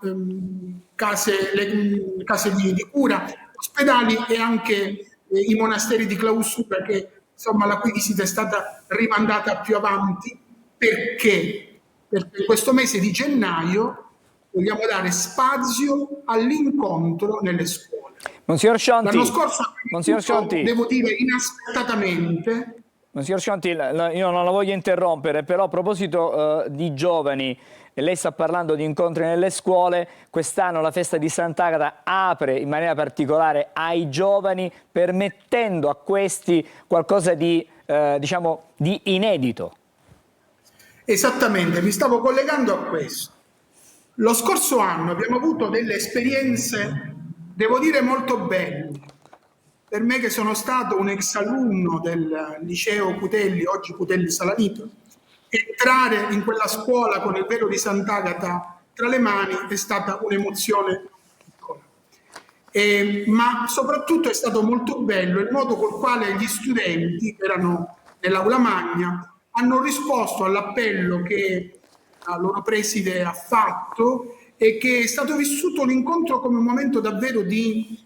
case di cura, ospedali e anche i monasteri di clausura, che insomma la cui visita è stata rimandata più avanti. Perché? Perché in questo mese di gennaio vogliamo dare spazio all'incontro nelle scuole. Monsignor Scionti, L'anno scorso, devo dire inaspettatamente. Monsignor Scionti, io non la voglio interrompere, però a proposito di giovani, lei sta parlando di incontri nelle scuole. Quest'anno la festa di Sant'Agata apre in maniera particolare ai giovani, permettendo a questi qualcosa di, diciamo, di inedito. Esattamente, mi stavo collegando a questo. Lo scorso anno abbiamo avuto delle esperienze, devo dire, molto belle. Per me, che sono stato un ex alunno del liceo Cutelli, oggi Cutelli Salanito, entrare in quella scuola con il velo di Sant'Agata tra le mani è stata un'emozione piccola. Ma soprattutto è stato molto bello il modo col quale gli studenti, che erano nell'aula magna, hanno risposto all'appello che la loro preside ha fatto e che è stato vissuto l'incontro come un momento davvero di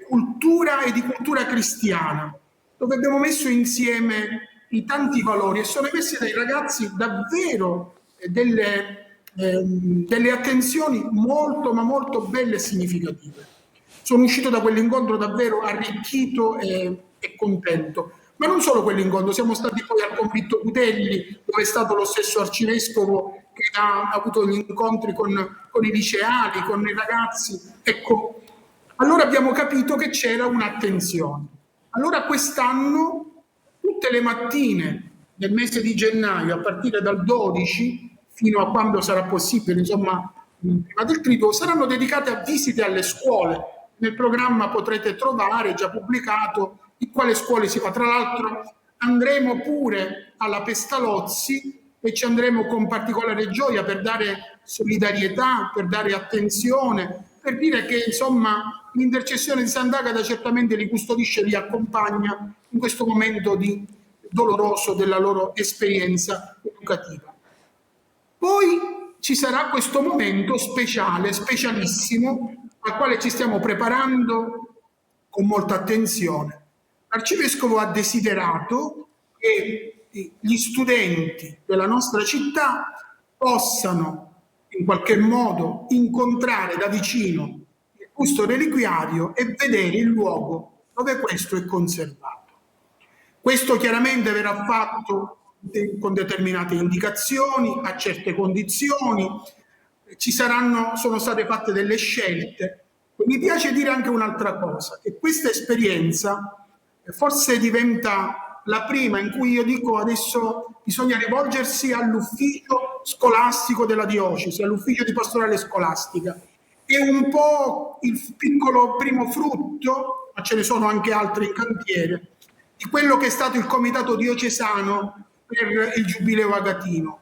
cultura e di cultura cristiana, dove abbiamo messo insieme i tanti valori e sono emersi dai ragazzi davvero delle attenzioni molto ma molto belle e significative. Sono uscito da quell'incontro davvero arricchito e contento. Ma non solo quell'incontro, siamo stati poi al Convitto Cutelli, dove è stato lo stesso arcivescovo che ha avuto gli incontri con i liceali, con i ragazzi. Ecco, allora abbiamo capito che c'era un'attenzione. Allora quest'anno, tutte le mattine del mese di gennaio, a partire dal 12 fino a quando sarà possibile, insomma, prima del Triduo, saranno dedicate a visite alle scuole. Nel programma potrete trovare, già pubblicato, in quale scuole si va. Tra l'altro andremo pure alla Pestalozzi e ci andremo con particolare gioia per dare solidarietà, per dare attenzione, per dire che insomma l'intercessione di Sant'Agata certamente li custodisce e li accompagna in questo momento doloroso della loro esperienza educativa. Poi ci sarà questo momento speciale, specialissimo, al quale ci stiamo preparando con molta attenzione. L'arcivescovo ha desiderato che gli studenti della nostra città possano in qualche modo incontrare da vicino il busto reliquiario e vedere il luogo dove questo è conservato. Questo chiaramente verrà fatto con determinate indicazioni, a certe condizioni, sono state fatte delle scelte. Mi piace dire anche un'altra cosa, che questa esperienza forse diventa la prima in cui io dico adesso bisogna rivolgersi all'ufficio scolastico della diocesi, all'ufficio di pastorale scolastica. È un po' il piccolo primo frutto, ma ce ne sono anche altri in cantiere, di quello che è stato il comitato diocesano per il Giubileo agatino.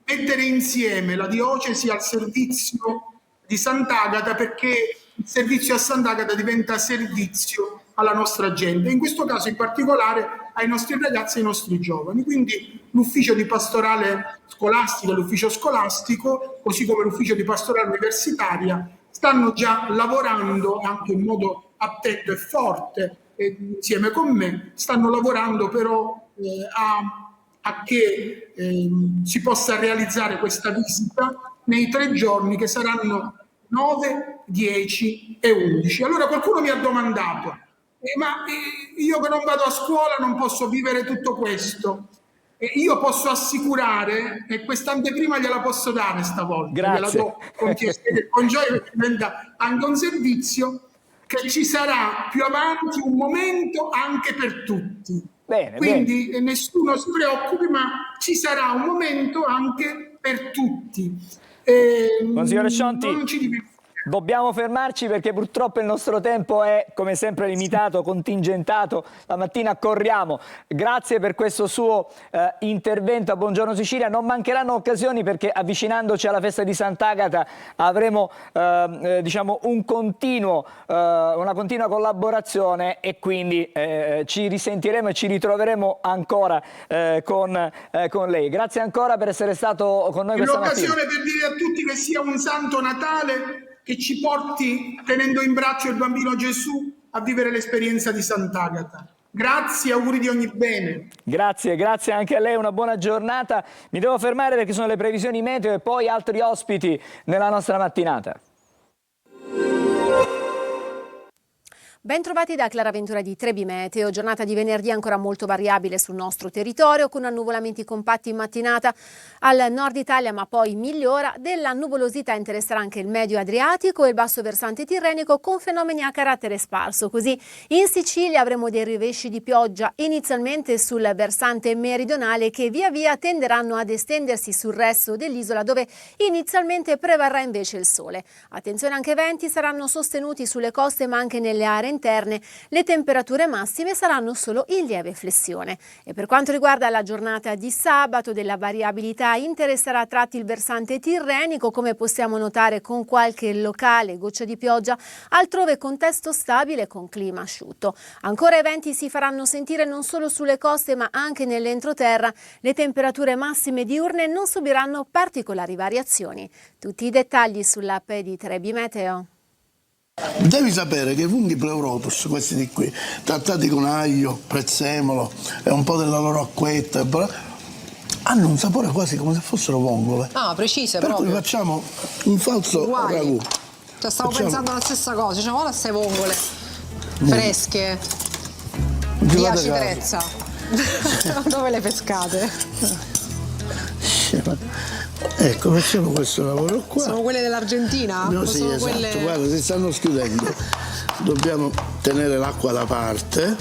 Mettere insieme la diocesi al servizio di Sant'Agata, perché il servizio a Sant'Agata diventa servizio alla nostra gente, in questo caso in particolare ai nostri ragazzi e ai nostri giovani. Quindi l'ufficio di pastorale scolastica, l'ufficio scolastico, così come l'ufficio di pastorale universitaria, stanno già lavorando anche in modo attento e forte, insieme con me, stanno lavorando però a che si possa realizzare questa visita nei 3 giorni che saranno 9, 10 e 11. Allora qualcuno mi ha domandato, ma io che non vado a scuola non posso vivere tutto questo? Io posso assicurare, e questa anteprima gliela posso dare stavolta, Grazie. gliela do con gioia, perché diventa anche un servizio, che ci sarà più avanti un momento anche per tutti. Bene, quindi nessuno si preoccupi, ma ci sarà un momento anche per tutti. Monsignore Scionti, non ci divertiamo. dobbiamo fermarci perché purtroppo il nostro tempo è come sempre limitato, contingentato. La mattina corriamo. Grazie per questo suo intervento a Buongiorno Sicilia. Non mancheranno occasioni perché avvicinandoci alla festa di Sant'Agata avremo diciamo una continua collaborazione e quindi ci risentiremo e ci ritroveremo ancora con lei. Grazie ancora per essere stato con noi questa mattina. L'occasione per dire a tutti che sia un santo Natale che ci porti, tenendo in braccio il bambino Gesù, a vivere l'esperienza di Sant'Agata. Grazie, auguri di ogni bene. Grazie anche a lei, una buona giornata. Mi devo fermare perché sono le previsioni meteo e poi altri ospiti nella nostra mattinata. Ben trovati da Clara Ventura di Trebi Meteo, giornata di venerdì ancora molto variabile sul nostro territorio con annuvolamenti compatti in mattinata al nord Italia ma poi migliora. Della nuvolosità interesserà anche il medio Adriatico e il basso versante tirrenico con fenomeni a carattere sparso. Così in Sicilia avremo dei rivesci di pioggia inizialmente sul versante meridionale che via via tenderanno ad estendersi sul resto dell'isola dove inizialmente prevarrà invece il sole. Attenzione, anche venti saranno sostenuti sulle coste ma anche nelle aree interne. Le temperature massime saranno solo in lieve flessione. E per quanto riguarda la giornata di sabato, della variabilità interesserà a tratti il versante tirrenico, come possiamo notare con qualche locale goccia di pioggia, altrove contesto stabile con clima asciutto. Ancora i venti si faranno sentire non solo sulle coste ma anche nell'entroterra. Le temperature massime diurne non subiranno particolari variazioni. Tutti i dettagli sull'app di Trebi Meteo. Devi sapere che i funghi Pleurotus, questi di qui, trattati con aglio, prezzemolo e un po' della loro acquetta, hanno un sapore quasi come se fossero vongole. Ah, precise per proprio. cui facciamo un falso ragù. Cioè, stavo pensando la stessa cosa, diciamo, ora queste vongole fresche di acidezza. Dove le pescate? Ecco, facciamo questo lavoro qua. Sono quelle dell'Argentina? No, sì, sono esatto. quelle... Guarda, si stanno schiudendo. Dobbiamo tenere l'acqua da parte,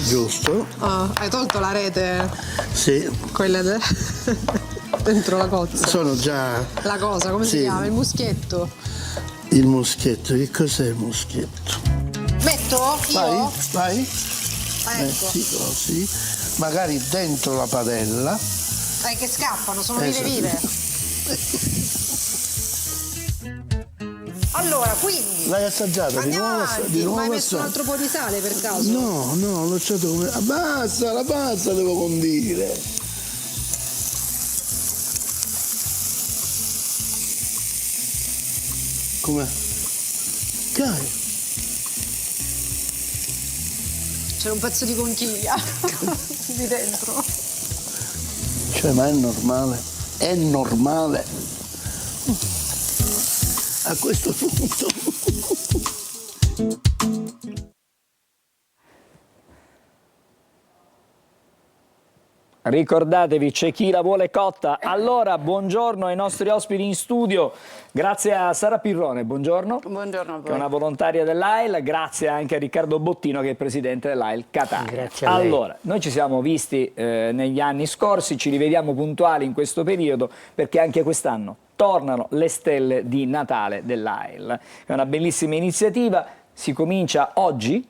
giusto? Ah, hai tolto la rete? Sì. Quelle dentro la cozza. Sono già... La cosa, come si chiama? Il muschietto. Il muschietto, che cos'è il muschietto? Metto? Io? Vai. Ecco. Metti così, magari dentro la padella. Che scappano, sono vive. Allora, quindi l'hai assaggiata? Andiamo avanti. Ma hai messo un altro po' di sale per caso? No, l'ho lasciato come... Basta, la pasta devo condire. Com'è? Che hai? C'è un pezzo di conchiglia di dentro. Cioè, ma è normale? È normale? A questo punto... Ricordatevi, c'è chi la vuole cotta. Allora, buongiorno ai nostri ospiti in studio. Grazie a Sara Pirrone, buongiorno. Buongiorno a voi. Che è una volontaria dell'AIL. Grazie anche a Riccardo Bottino, che è il presidente dell'AIL Catania. Grazie a lei. Allora, noi ci siamo visti negli anni scorsi, ci rivediamo puntuali in questo periodo, perché anche quest'anno tornano le stelle di Natale dell'AIL. È una bellissima iniziativa, si comincia oggi.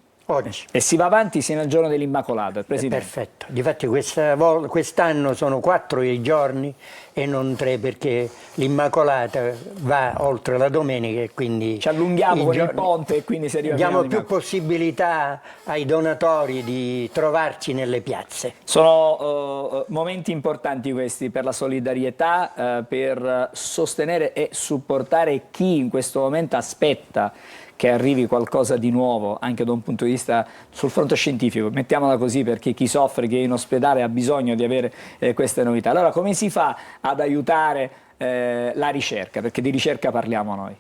E si va avanti sino al giorno dell'Immacolata, Presidente. Perfetto, difatti quest'anno sono 4 i giorni e non 3, perché l'Immacolata va oltre la domenica e quindi... Ci allunghiamo con il ponte e quindi si arriva fino diamo più possibilità ai donatori di trovarci nelle piazze. Sono momenti importanti questi per la solidarietà, per sostenere e supportare chi in questo momento aspetta che arrivi qualcosa di nuovo, anche da un punto di vista sul fronte scientifico, mettiamola così, perché chi soffre, chi è in ospedale ha bisogno di avere queste novità. Allora, come si fa ad aiutare la ricerca? Perché di ricerca parliamo noi.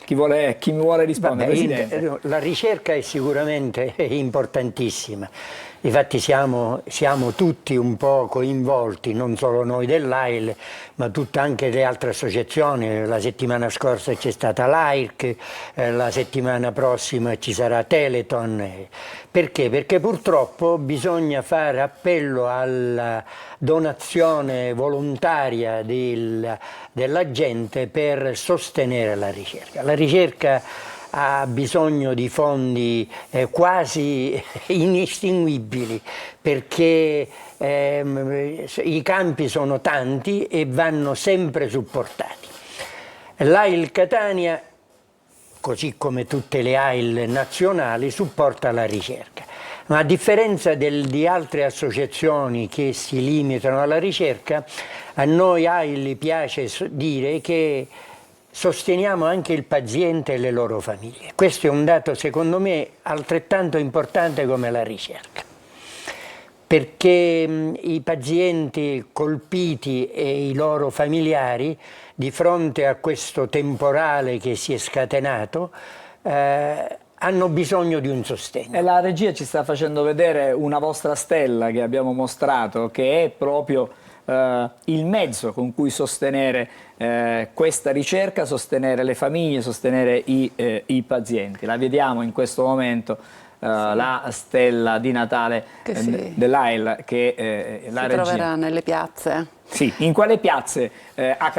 Chi mi vuole rispondere? Presidente? La ricerca è sicuramente importantissima. Infatti siamo tutti un po' coinvolti, non solo noi dell'AIL, ma tutte anche le altre associazioni. La settimana scorsa c'è stata l'AIRC, la settimana prossima ci sarà Teleton. Perché? Perché purtroppo bisogna fare appello alla donazione volontaria della gente per sostenere la ricerca. La ricerca ha bisogno di fondi quasi inestinguibili, perché i campi sono tanti e vanno sempre supportati. L'AIL Catania, così come tutte le AIL nazionali, supporta la ricerca. Ma a differenza di altre associazioni che si limitano alla ricerca, a noi AIL piace dire che sosteniamo anche il paziente e le loro famiglie. Questo è un dato, secondo me, altrettanto importante come la ricerca, perché i pazienti colpiti e i loro familiari, di fronte a questo temporale che si è scatenato, hanno bisogno di un sostegno. E la regia ci sta facendo vedere una vostra stella che abbiamo mostrato, che è proprio il mezzo con cui sostenere questa ricerca, sostenere le famiglie, sostenere i pazienti. La vediamo in questo momento, la stella di Natale dell'AIL che la regia troverà nelle piazze. Sì, in quale piazze?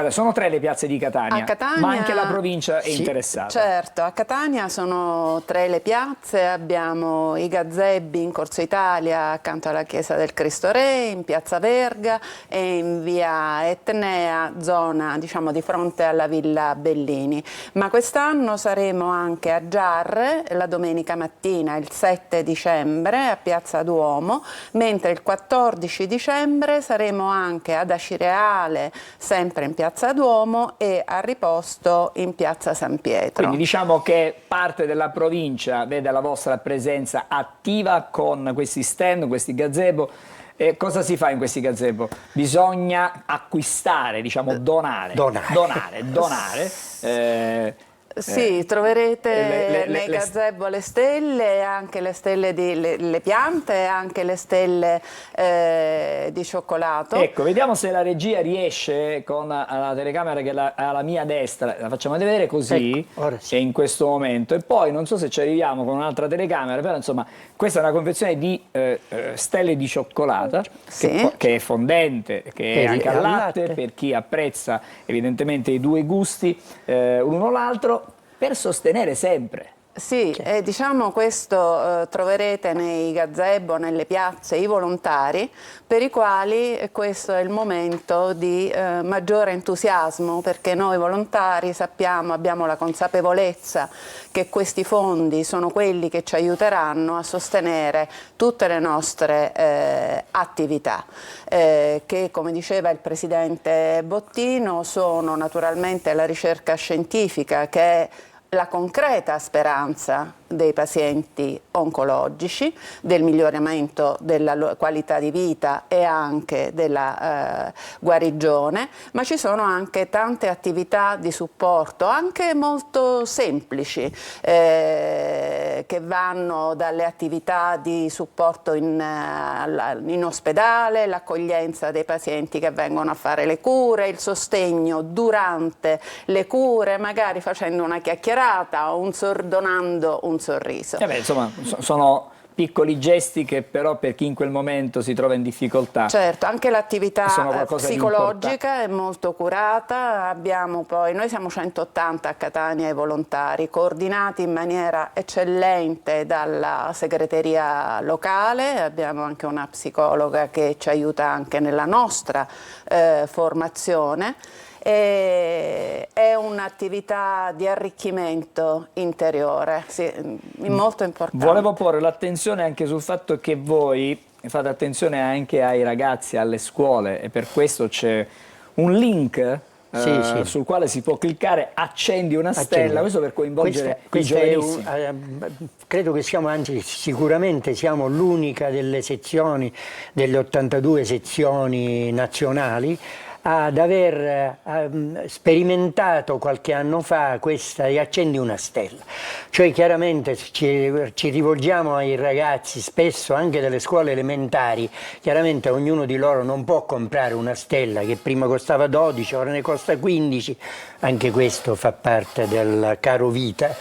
Sono 3 le piazze di Catania, A Catania, ma anche la provincia è interessata. Certo, a Catania sono 3 le piazze, abbiamo i gazebbi in Corso Italia accanto alla chiesa del Cristo Re, in piazza Verga e in via Etnea, zona diciamo di fronte alla Villa Bellini. Ma quest'anno saremo anche a Giarre la domenica mattina, il 7 dicembre a piazza Duomo, mentre il 14 dicembre saremo anche ad Acireale, sempre in piazza Duomo, e a Riposto in piazza San Pietro. Quindi diciamo che parte della provincia vede la vostra presenza attiva con questi stand, questi gazebo. E cosa si fa in questi gazebo? Bisogna acquistare, diciamo donare. Sì, troverete nei gazebo le stelle, anche le stelle le piante, anche le stelle di cioccolato. Ecco, vediamo se la regia riesce con la telecamera che è alla mia destra, la facciamo vedere così, ecco, ora sì. in questo momento, e poi non so se ci arriviamo con un'altra telecamera, però insomma questa è una confezione di stelle di cioccolata, sì, che è fondente, che è anche al latte, per chi apprezza evidentemente i due gusti, l'uno l'altro, per sostenere sempre Sì, diciamo questo troverete nei gazebo, nelle piazze, i volontari per i quali questo è il momento di maggiore entusiasmo, perché noi volontari sappiamo, abbiamo la consapevolezza che questi fondi sono quelli che ci aiuteranno a sostenere tutte le nostre attività, che come diceva il Presidente Bottino sono naturalmente la ricerca scientifica, che è la concreta speranza dei pazienti oncologici, del miglioramento della qualità di vita e anche della guarigione, ma ci sono anche tante attività di supporto, anche molto semplici, che vanno dalle attività di supporto in ospedale, l'accoglienza dei pazienti che vengono a fare le cure, il sostegno durante le cure, magari facendo una chiacchierata o donando un sorriso. Insomma, sono piccoli gesti che però per chi in quel momento si trova in difficoltà. Certo, anche l'attività psicologica è molto curata. Abbiamo poi, noi siamo 180 a Catania i volontari, coordinati in maniera eccellente dalla segreteria locale. Abbiamo anche una psicologa che ci aiuta anche nella nostra formazione. È un'attività di arricchimento interiore, sì, molto importante. Volevo porre l'attenzione anche sul fatto che voi fate attenzione anche ai ragazzi, alle scuole, e per questo c'è un link sul quale si può cliccare, accendi una stella, questo per coinvolgere i giovanissimi. Credo che siamo, anzi sicuramente siamo l'unica delle sezioni, delle 82 sezioni nazionali, ad aver sperimentato qualche anno fa questa accendi una stella. Cioè chiaramente ci rivolgiamo ai ragazzi, spesso anche delle scuole elementari, chiaramente ognuno di loro non può comprare una stella che prima costava 12, ora ne costa 15, anche questo fa parte del caro vita.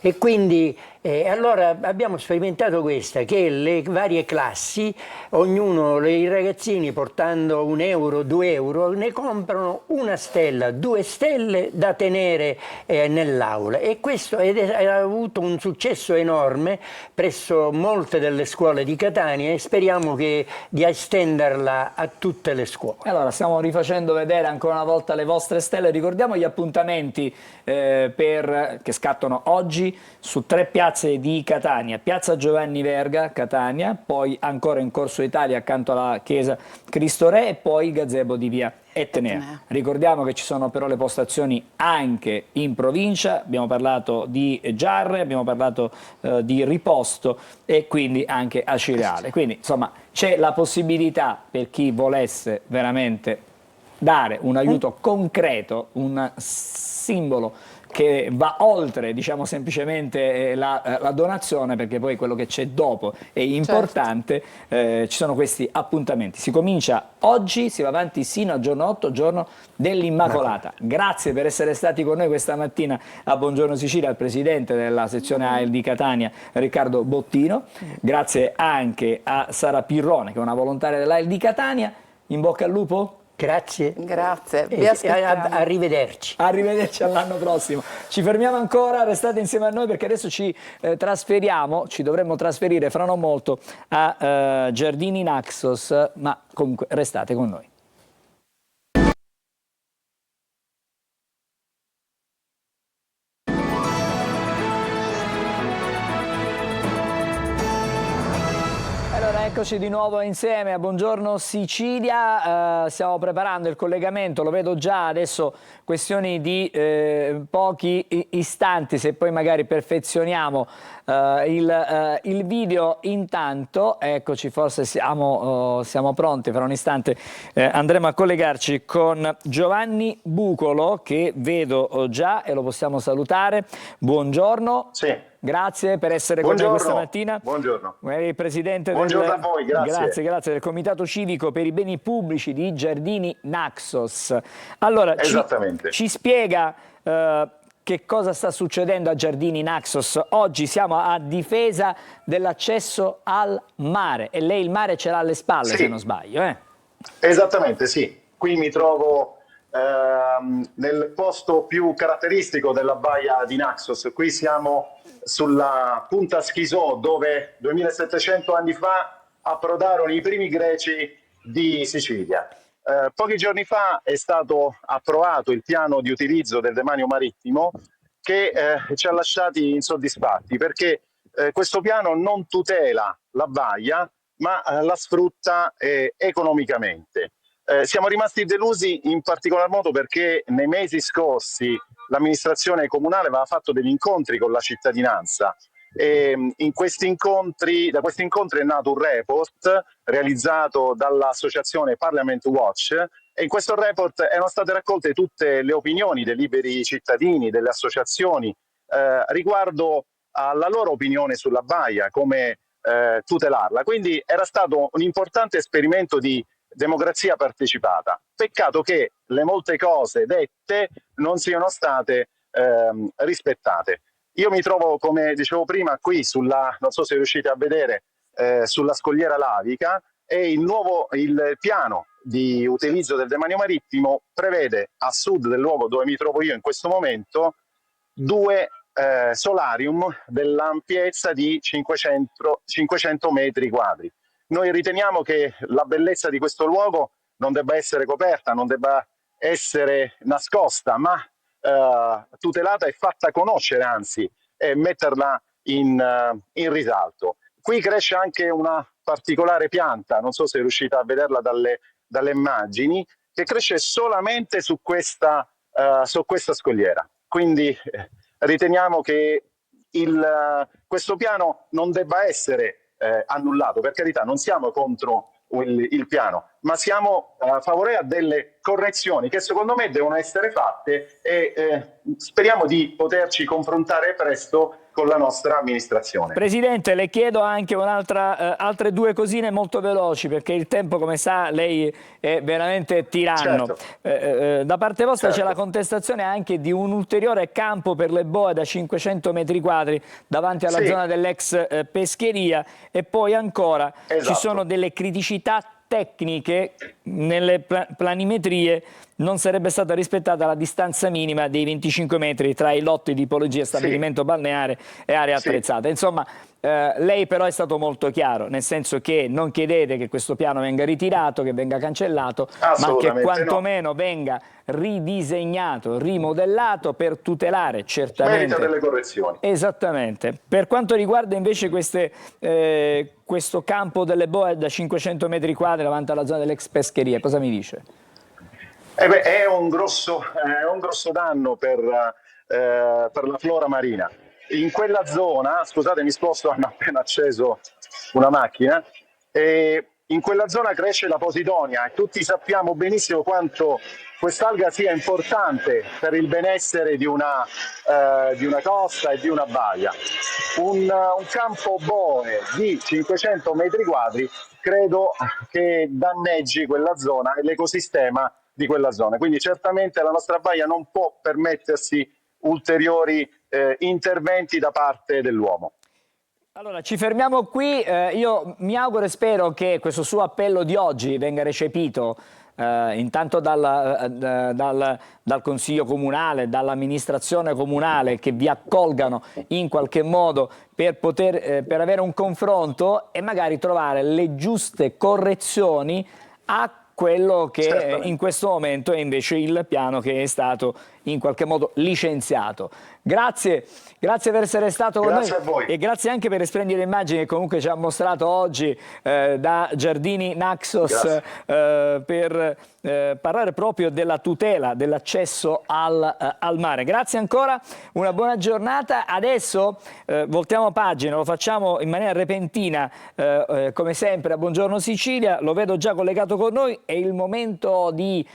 E quindi allora abbiamo sperimentato questa, che le varie classi, ognuno, i ragazzini portando 1 euro, 2 euro, ne comprano una stella, 2 stelle da tenere nell'aula, e questo ha avuto un successo enorme presso molte delle scuole di Catania, e speriamo di estenderla a tutte le scuole. Allora, stiamo rifacendo vedere ancora una volta le vostre stelle. Ricordiamo gli appuntamenti che scattano oggi su 3 piazze di Catania: Piazza Giovanni Verga, Catania, poi ancora in Corso Italia accanto alla chiesa Cristo Re, e poi il gazebo di via Etnea. Ricordiamo che ci sono però le postazioni anche in provincia, abbiamo parlato di Giarre, abbiamo parlato di Riposto e quindi anche a Cireale. Quindi insomma c'è la possibilità per chi volesse veramente dare un aiuto concreto, un simbolo che va oltre, diciamo, semplicemente la donazione, perché poi quello che c'è dopo è importante. Ci sono questi appuntamenti. Si comincia oggi, si va avanti sino al giorno 8, giorno dell'Immacolata. Grazie per essere stati con noi questa mattina a Buongiorno Sicilia, al presidente della sezione AIL di Catania, Riccardo Bottino. Grazie anche a Sara Pirrone, che è una volontaria dell'AIL di Catania. In bocca al lupo. Grazie. Grazie. Vi arrivederci. Arrivederci all'anno prossimo. Ci fermiamo ancora, restate insieme a noi perché adesso ci dovremmo trasferire fra non molto a Giardini Naxos, ma comunque restate con noi. Eccoci di nuovo insieme a Buongiorno Sicilia, stiamo preparando il collegamento, lo vedo già adesso, questioni di pochi istanti, se poi magari perfezioniamo il video. Intanto, eccoci, forse siamo pronti, fra un istante andremo a collegarci con Giovanni Bucolo, che vedo già e lo possiamo salutare. Buongiorno. Sì. Grazie per essere con noi questa mattina. Buongiorno. Il presidente Buongiorno a voi, grazie. Grazie del Comitato Civico per i Beni Pubblici di Giardini Naxos. Allora, ci spiega che cosa sta succedendo a Giardini Naxos. Oggi siamo a difesa dell'accesso al mare e lei il mare ce l'ha alle spalle, se non sbaglio. Esattamente, sì. Qui mi trovo nel posto più caratteristico della baia di Naxos. Qui siamo sulla punta Schisò, dove 2700 anni fa approdarono i primi greci di Sicilia. Pochi giorni fa è stato approvato il piano di utilizzo del demanio marittimo che ci ha lasciati insoddisfatti, perché questo piano non tutela la baia, ma la sfrutta economicamente. Siamo rimasti delusi in particolar modo perché nei mesi scorsi l'amministrazione comunale aveva fatto degli incontri con la cittadinanza e da questi incontri è nato un report realizzato dall'associazione Parliament Watch, e in questo report erano state raccolte tutte le opinioni dei liberi cittadini, delle associazioni riguardo alla loro opinione sulla baia, come tutelarla. Quindi era stato un importante esperimento di democrazia partecipata. Peccato che le molte cose dette non siano state rispettate. Io mi trovo, come dicevo prima, qui non so se riuscite a vedere, sulla scogliera lavica, e il piano di utilizzo del demanio marittimo prevede a sud del luogo dove mi trovo io in questo momento 2 solarium dell'ampiezza di 500 metri quadri. Noi riteniamo che la bellezza di questo luogo non debba essere coperta, non debba essere nascosta, ma tutelata e fatta conoscere, anzi, e metterla in risalto. Qui cresce anche una particolare pianta, non so se riuscite a vederla dalle immagini, che cresce solamente su questa scogliera. Quindi riteniamo che questo piano non debba essere annullato. Per carità, non siamo contro il piano, ma siamo favorevoli a delle correzioni che secondo me devono essere fatte, e speriamo di poterci confrontare presto con la nostra amministrazione. Presidente, le chiedo anche altre 2 cosine molto veloci, perché il tempo, come sa, lei è veramente tiranno. Certo. Da parte vostra Certo. c'è la contestazione anche di un ulteriore campo per le boe da 500 metri quadri davanti alla zona dell'ex pescheria, e poi ancora ci sono delle criticità tecniche nelle planimetrie. Non sarebbe stata rispettata la distanza minima dei 25 metri tra i lotti di tipologia stabilimento balneare e area attrezzata. Insomma, lei però è stato molto chiaro, nel senso che non chiedete che questo piano venga ritirato, che venga cancellato, ma che quantomeno venga ridisegnato, rimodellato per tutelare certamente. Merita delle correzioni. Esattamente. Per quanto riguarda invece questo campo delle boe da 500 metri quadri davanti alla zona dell'ex pescheria, cosa mi dice? È un grosso danno per la flora marina. In quella zona, scusate, mi sposto, hanno appena acceso una macchina, e in quella zona cresce la posidonia, e tutti sappiamo benissimo quanto quest'alga sia importante per il benessere di una costa e di una baia. Un campo boe di 500 metri quadri credo che danneggi quella zona e l'ecosistema di quella zona. Quindi certamente la nostra baia non può permettersi ulteriori interventi da parte dell'uomo. Allora, ci fermiamo qui. Io mi auguro e spero che questo suo appello di oggi venga recepito intanto dal Consiglio Comunale, dall'amministrazione comunale, che vi accolgano in qualche modo per avere un confronto e magari trovare le giuste correzioni a quello che in questo momento è invece il piano che è stato in qualche modo licenziato. Grazie per essere stato con noi, a voi. e grazie anche per le splendide immagini che comunque ci ha mostrato oggi da Giardini Naxos per parlare proprio della tutela dell'accesso al mare. Grazie ancora, una buona giornata. Adesso voltiamo pagina, lo facciamo in maniera repentina come sempre a Buongiorno Sicilia, lo vedo già collegato con noi, è il momento di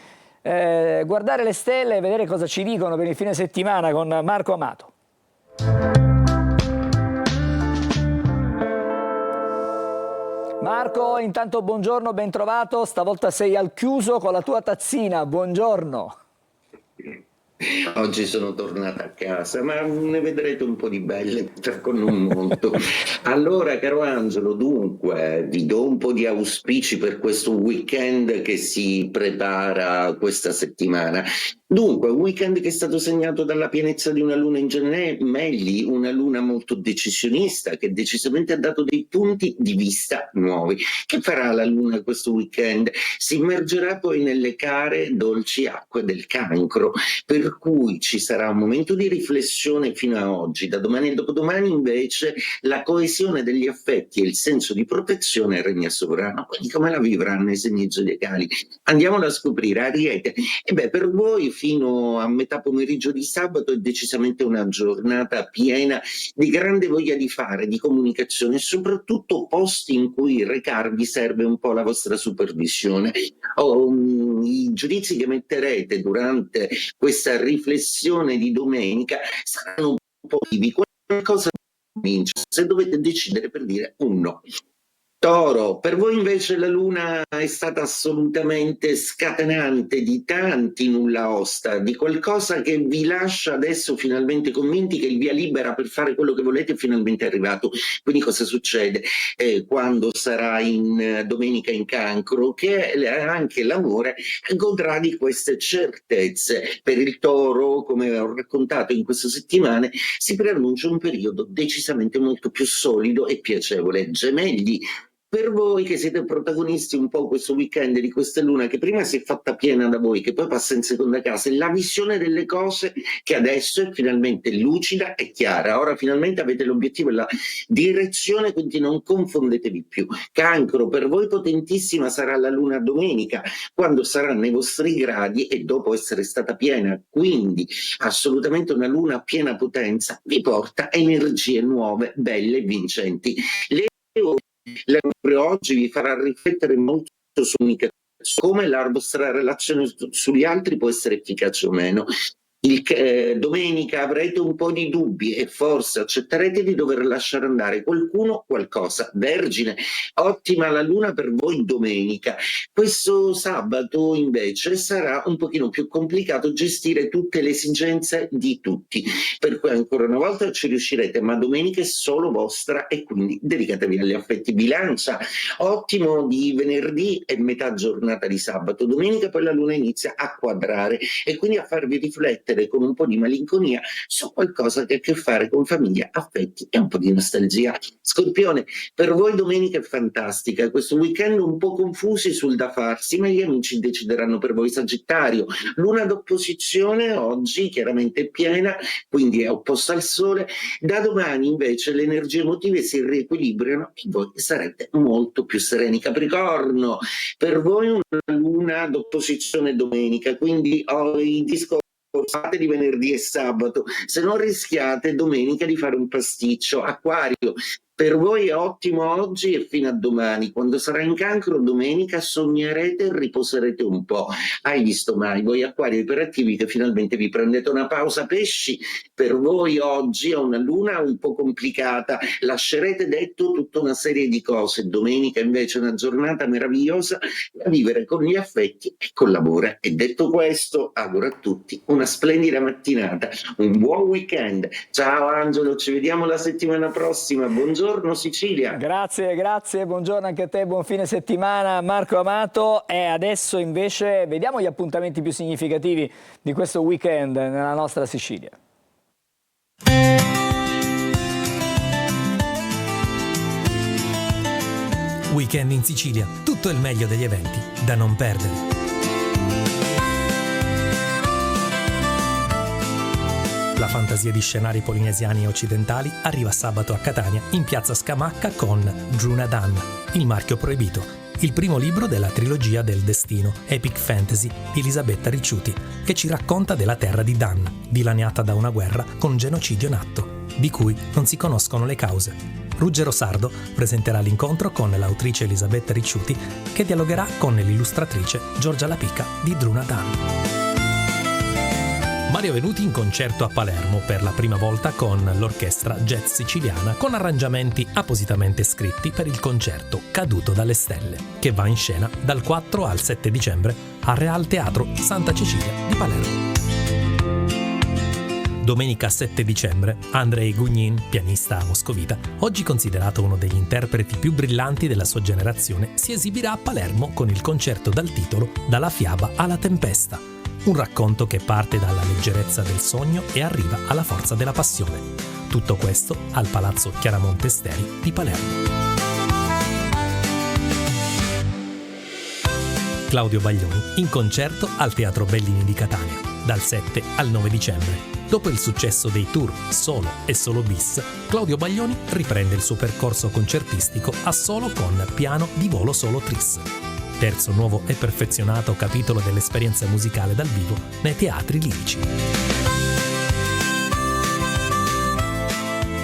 guardare le stelle e vedere cosa ci dicono per il fine settimana con Marco Amato. Marco, intanto buongiorno, ben trovato, stavolta sei al chiuso con la tua tazzina, buongiorno. Oggi sono tornata a casa, ma ne vedrete un po' di belle, con non molto. Allora, caro Angelo, dunque, vi do un po' di auspici per questo weekend che si prepara questa settimana. Dunque, un weekend che è stato segnato dalla pienezza di una luna in gemelli, una luna molto decisionista che decisamente ha dato dei punti di vista nuovi. Che farà la luna questo weekend? Si immergerà poi nelle care dolci acque del Cancro, per cui ci sarà un momento di riflessione fino a oggi. Da domani e dopodomani invece la coesione degli affetti e il senso di protezione regna sovrano. Quindi come la vivranno i segni zodiacali? Andiamolo a scoprire. Ariete, e beh, per voi fino a metà pomeriggio di sabato è decisamente una giornata piena di grande voglia di fare, di comunicazione e soprattutto posti in cui recarvi serve un po' la vostra supervisione. I giudizi che metterete durante questa riflessione di domenica saranno un po' vivi, qualcosa comincia, se dovete decidere per dire un no. Toro, per voi invece la luna è stata assolutamente scatenante di tanti nulla osta, di qualcosa che vi lascia adesso finalmente convinti che il via libera per fare quello che volete è finalmente arrivato. Quindi cosa succede quando sarà in domenica in Cancro? Che anche l'amore godrà di queste certezze. Per il Toro, come ho raccontato in queste settimane, si preannuncia un periodo decisamente molto più solido e piacevole. Gemelli, per voi che siete protagonisti un po' questo weekend di questa luna che prima si è fatta piena da voi, che poi passa in seconda casa, è la visione delle cose che adesso è finalmente lucida e chiara. Ora finalmente avete l'obiettivo e la direzione, quindi non confondetevi più. Cancro, per voi potentissima sarà la luna domenica, quando sarà nei vostri gradi e dopo essere stata piena, quindi assolutamente una luna a piena potenza, vi porta energie nuove, belle e vincenti. Oggi vi farà riflettere molto su come la vostra relazione sugli altri può essere efficace o meno. Domenica avrete un po' di dubbi e forse accetterete di dover lasciare andare qualcuno, qualcosa. Vergine, ottima la luna per voi domenica. Questo sabato invece sarà un pochino più complicato gestire tutte le esigenze di tutti, per cui ancora una volta ci riuscirete, ma domenica è solo vostra e quindi dedicatevi agli affetti. Bilancia, ottimo di venerdì e metà giornata di sabato. Domenica poi la luna inizia a quadrare e quindi a farvi riflettere con un po' di malinconia su qualcosa che ha a che fare con famiglia, affetti e un po' di nostalgia. Scorpione, per voi domenica è fantastica, questo weekend un po' confusi sul da farsi, ma gli amici decideranno per voi. Sagittario, luna d'opposizione oggi chiaramente piena, quindi è opposta al sole. Da domani invece le energie emotive si riequilibrano e voi sarete molto più sereni. Capricorno, per voi una luna d'opposizione domenica, quindi i discorsi fate di venerdì e sabato, se non rischiate domenica di fare un pasticcio. Acquario, per voi è ottimo oggi e fino a domani. Quando sarà in Cancro domenica sognerete e riposerete un po'. Hai visto mai voi acquario iperattivi che finalmente vi prendete una pausa? Pesci, per voi oggi è una luna un po' complicata, lascerete detto tutta una serie di cose. Domenica invece è una giornata meravigliosa da vivere con gli affetti e con l'amore. E detto questo, auguro a tutti una splendida mattinata, un buon weekend. Ciao Angelo, ci vediamo la settimana prossima. Buongiorno Sicilia. Grazie, buongiorno anche a te, buon fine settimana Marco Amato. E adesso invece vediamo gli appuntamenti più significativi di questo weekend nella nostra Sicilia. Weekend in Sicilia, tutto il meglio degli eventi da non perdere. La fantasia di scenari polinesiani e occidentali arriva sabato a Catania in piazza Scamacca con Drunadan, il marchio proibito, il primo libro della trilogia del destino, epic fantasy di Elisabetta Ricciuti, che ci racconta della terra di Dan, dilaniata da una guerra con genocidio in atto, di cui non si conoscono le cause. Ruggero Sardo presenterà l'incontro con l'autrice Elisabetta Ricciuti, che dialogherà con l'illustratrice Giorgia Lapica di Drunadan. Mario Venuti in concerto a Palermo per la prima volta con l'orchestra jazz siciliana con arrangiamenti appositamente scritti per il concerto Caduto dalle Stelle, che va in scena dal 4 al 7 dicembre al Real Teatro Santa Cecilia di Palermo. Domenica 7 dicembre, Andrei Gugnin, pianista moscovita, oggi considerato uno degli interpreti più brillanti della sua generazione, si esibirà a Palermo con il concerto dal titolo Dalla fiaba alla tempesta, un racconto che parte dalla leggerezza del sogno e arriva alla forza della passione. Tutto questo al Palazzo Chiaramonte Steri di Palermo. Claudio Baglioni in concerto al Teatro Bellini di Catania, dal 7 al 9 dicembre. Dopo il successo dei tour Solo e Solo bis, Claudio Baglioni riprende il suo percorso concertistico a solo con Piano di volo solo tris. Terzo nuovo e perfezionato capitolo dell'esperienza musicale dal vivo nei teatri lirici.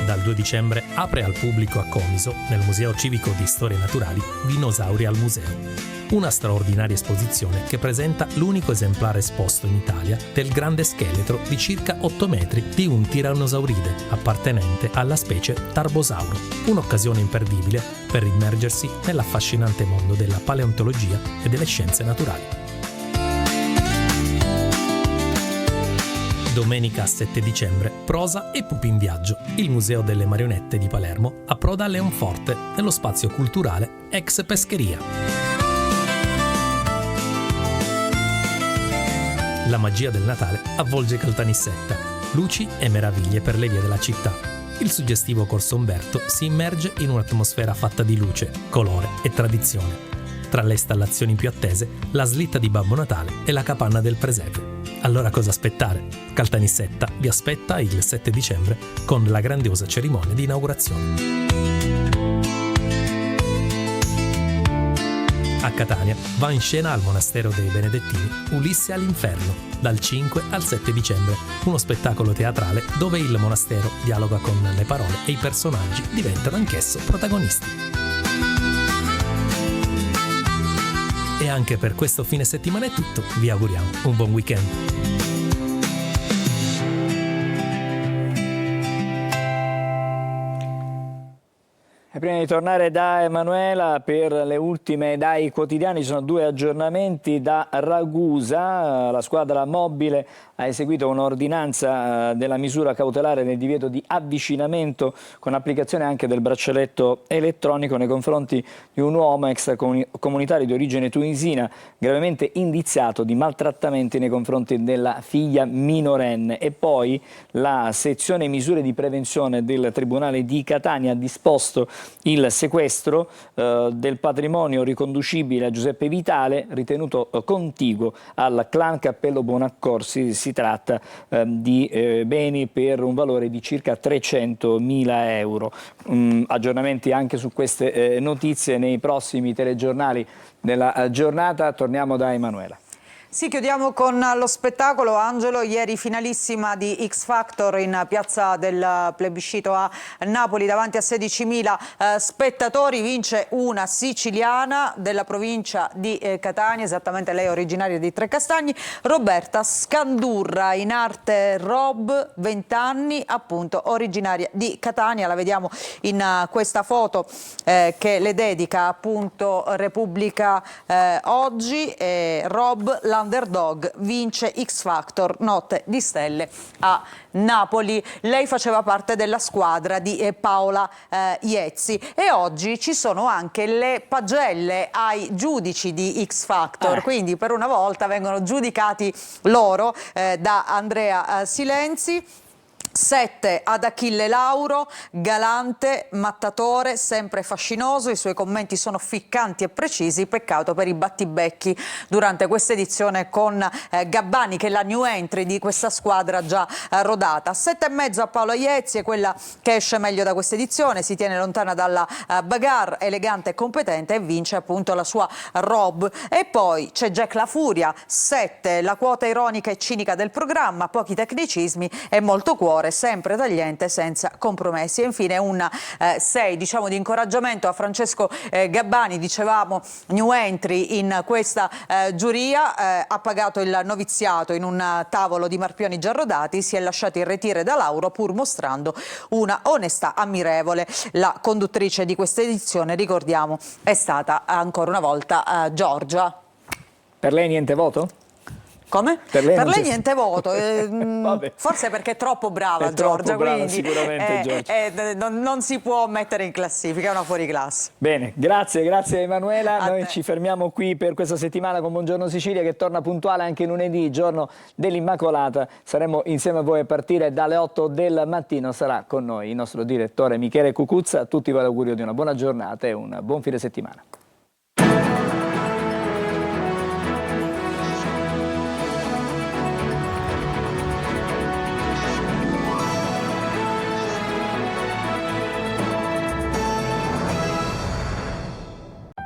Dal 2 dicembre apre al pubblico a Comiso, nel Museo Civico di Storie Naturali, Dinosauri al Museo. Una straordinaria esposizione che presenta l'unico esemplare esposto in Italia del grande scheletro di circa 8 metri di un tirannosauride appartenente alla specie Tarbosauro. Un'occasione imperdibile per immergersi nell'affascinante mondo della paleontologia e delle scienze naturali. Domenica 7 dicembre, Prosa e Pupi in viaggio. Il Museo delle Marionette di Palermo approda a Leonforte nello spazio culturale Ex Pescheria. La magia del Natale avvolge Caltanissetta, luci e meraviglie per le vie della città. Il suggestivo Corso Umberto si immerge in un'atmosfera fatta di luce, colore e tradizione. Tra le installazioni più attese, la slitta di Babbo Natale e la capanna del presepe. Allora cosa aspettare? Caltanissetta vi aspetta il 7 dicembre con la grandiosa cerimonia di inaugurazione. A Catania va in scena al Monastero dei Benedettini Ulisse all'Inferno, dal 5 al 7 dicembre, uno spettacolo teatrale dove il monastero dialoga con le parole e i personaggi diventano anch'esso protagonisti. E anche per questo fine settimana è tutto, vi auguriamo un buon weekend. E prima di tornare da Emanuela per le ultime dai quotidiani, ci sono due aggiornamenti da Ragusa. La squadra mobile ha eseguito un'ordinanza della misura cautelare del divieto di avvicinamento con applicazione anche del braccialetto elettronico nei confronti di un uomo extracomunitario di origine tunisina gravemente indiziato di maltrattamenti nei confronti della figlia minorenne. E poi la sezione misure di prevenzione del Tribunale di Catania ha disposto il sequestro del patrimonio riconducibile a Giuseppe Vitale ritenuto contiguo al clan Cappello Buonaccorsi. Si tratta di beni per un valore di circa 300.000 euro. Aggiornamenti anche su queste notizie nei prossimi telegiornali della giornata. Torniamo da Emanuela. Sì, chiudiamo con lo spettacolo. Angelo, ieri finalissima di X Factor in piazza del Plebiscito a Napoli davanti a 16.000 spettatori, vince una siciliana della provincia di Catania, esattamente lei originaria di Trecastagni, Roberta Scandurra, in arte Rob, 20 anni, appunto originaria di Catania. La vediamo in questa foto che le dedica appunto Repubblica oggi. Rob, l'underdog, vince X Factor Notte di Stelle a Napoli. Lei faceva parte della squadra di Paola Iezzi e oggi ci sono anche le pagelle ai giudici di X Factor, quindi per una volta vengono giudicati loro da Andrea Silenzi. 7 ad Achille Lauro, galante, mattatore, sempre fascinoso, i suoi commenti sono ficcanti e precisi, peccato per i battibecchi durante questa edizione con Gabbani, che è la new entry di questa squadra già rodata. 7,5 a Paola Iezzi, è quella che esce meglio da questa edizione, si tiene lontana dalla bagarre, elegante e competente, e vince appunto la sua Rob. E poi c'è Jack La Furia, 7, la quota ironica e cinica del programma, pochi tecnicismi e molto cuore, sempre tagliente, senza compromessi. E infine un 6, diciamo, di incoraggiamento a Francesco Gabbani, dicevamo new entry in questa giuria, ha pagato il noviziato in un tavolo di marpioni già rodati, si è lasciato irretire da Lauro pur mostrando una onestà ammirevole. La conduttrice di questa edizione, ricordiamo, è stata ancora una volta Giorgia. Per lei niente voto? Come? Per lei niente voto, forse perché è troppo brava, è troppo Giorgia, brava, quindi sicuramente, Giorgia. non si può mettere in classifica, è una fuoriclasse. Bene, grazie Emanuela. Noi ci fermiamo qui per questa settimana con Buongiorno Sicilia, che torna puntuale anche lunedì, giorno dell'Immacolata. Saremo insieme a voi a partire dalle 8 del mattino. Sarà con noi il nostro direttore Michele Cucuzza. A tutti vi auguro di una buona giornata e un buon fine settimana.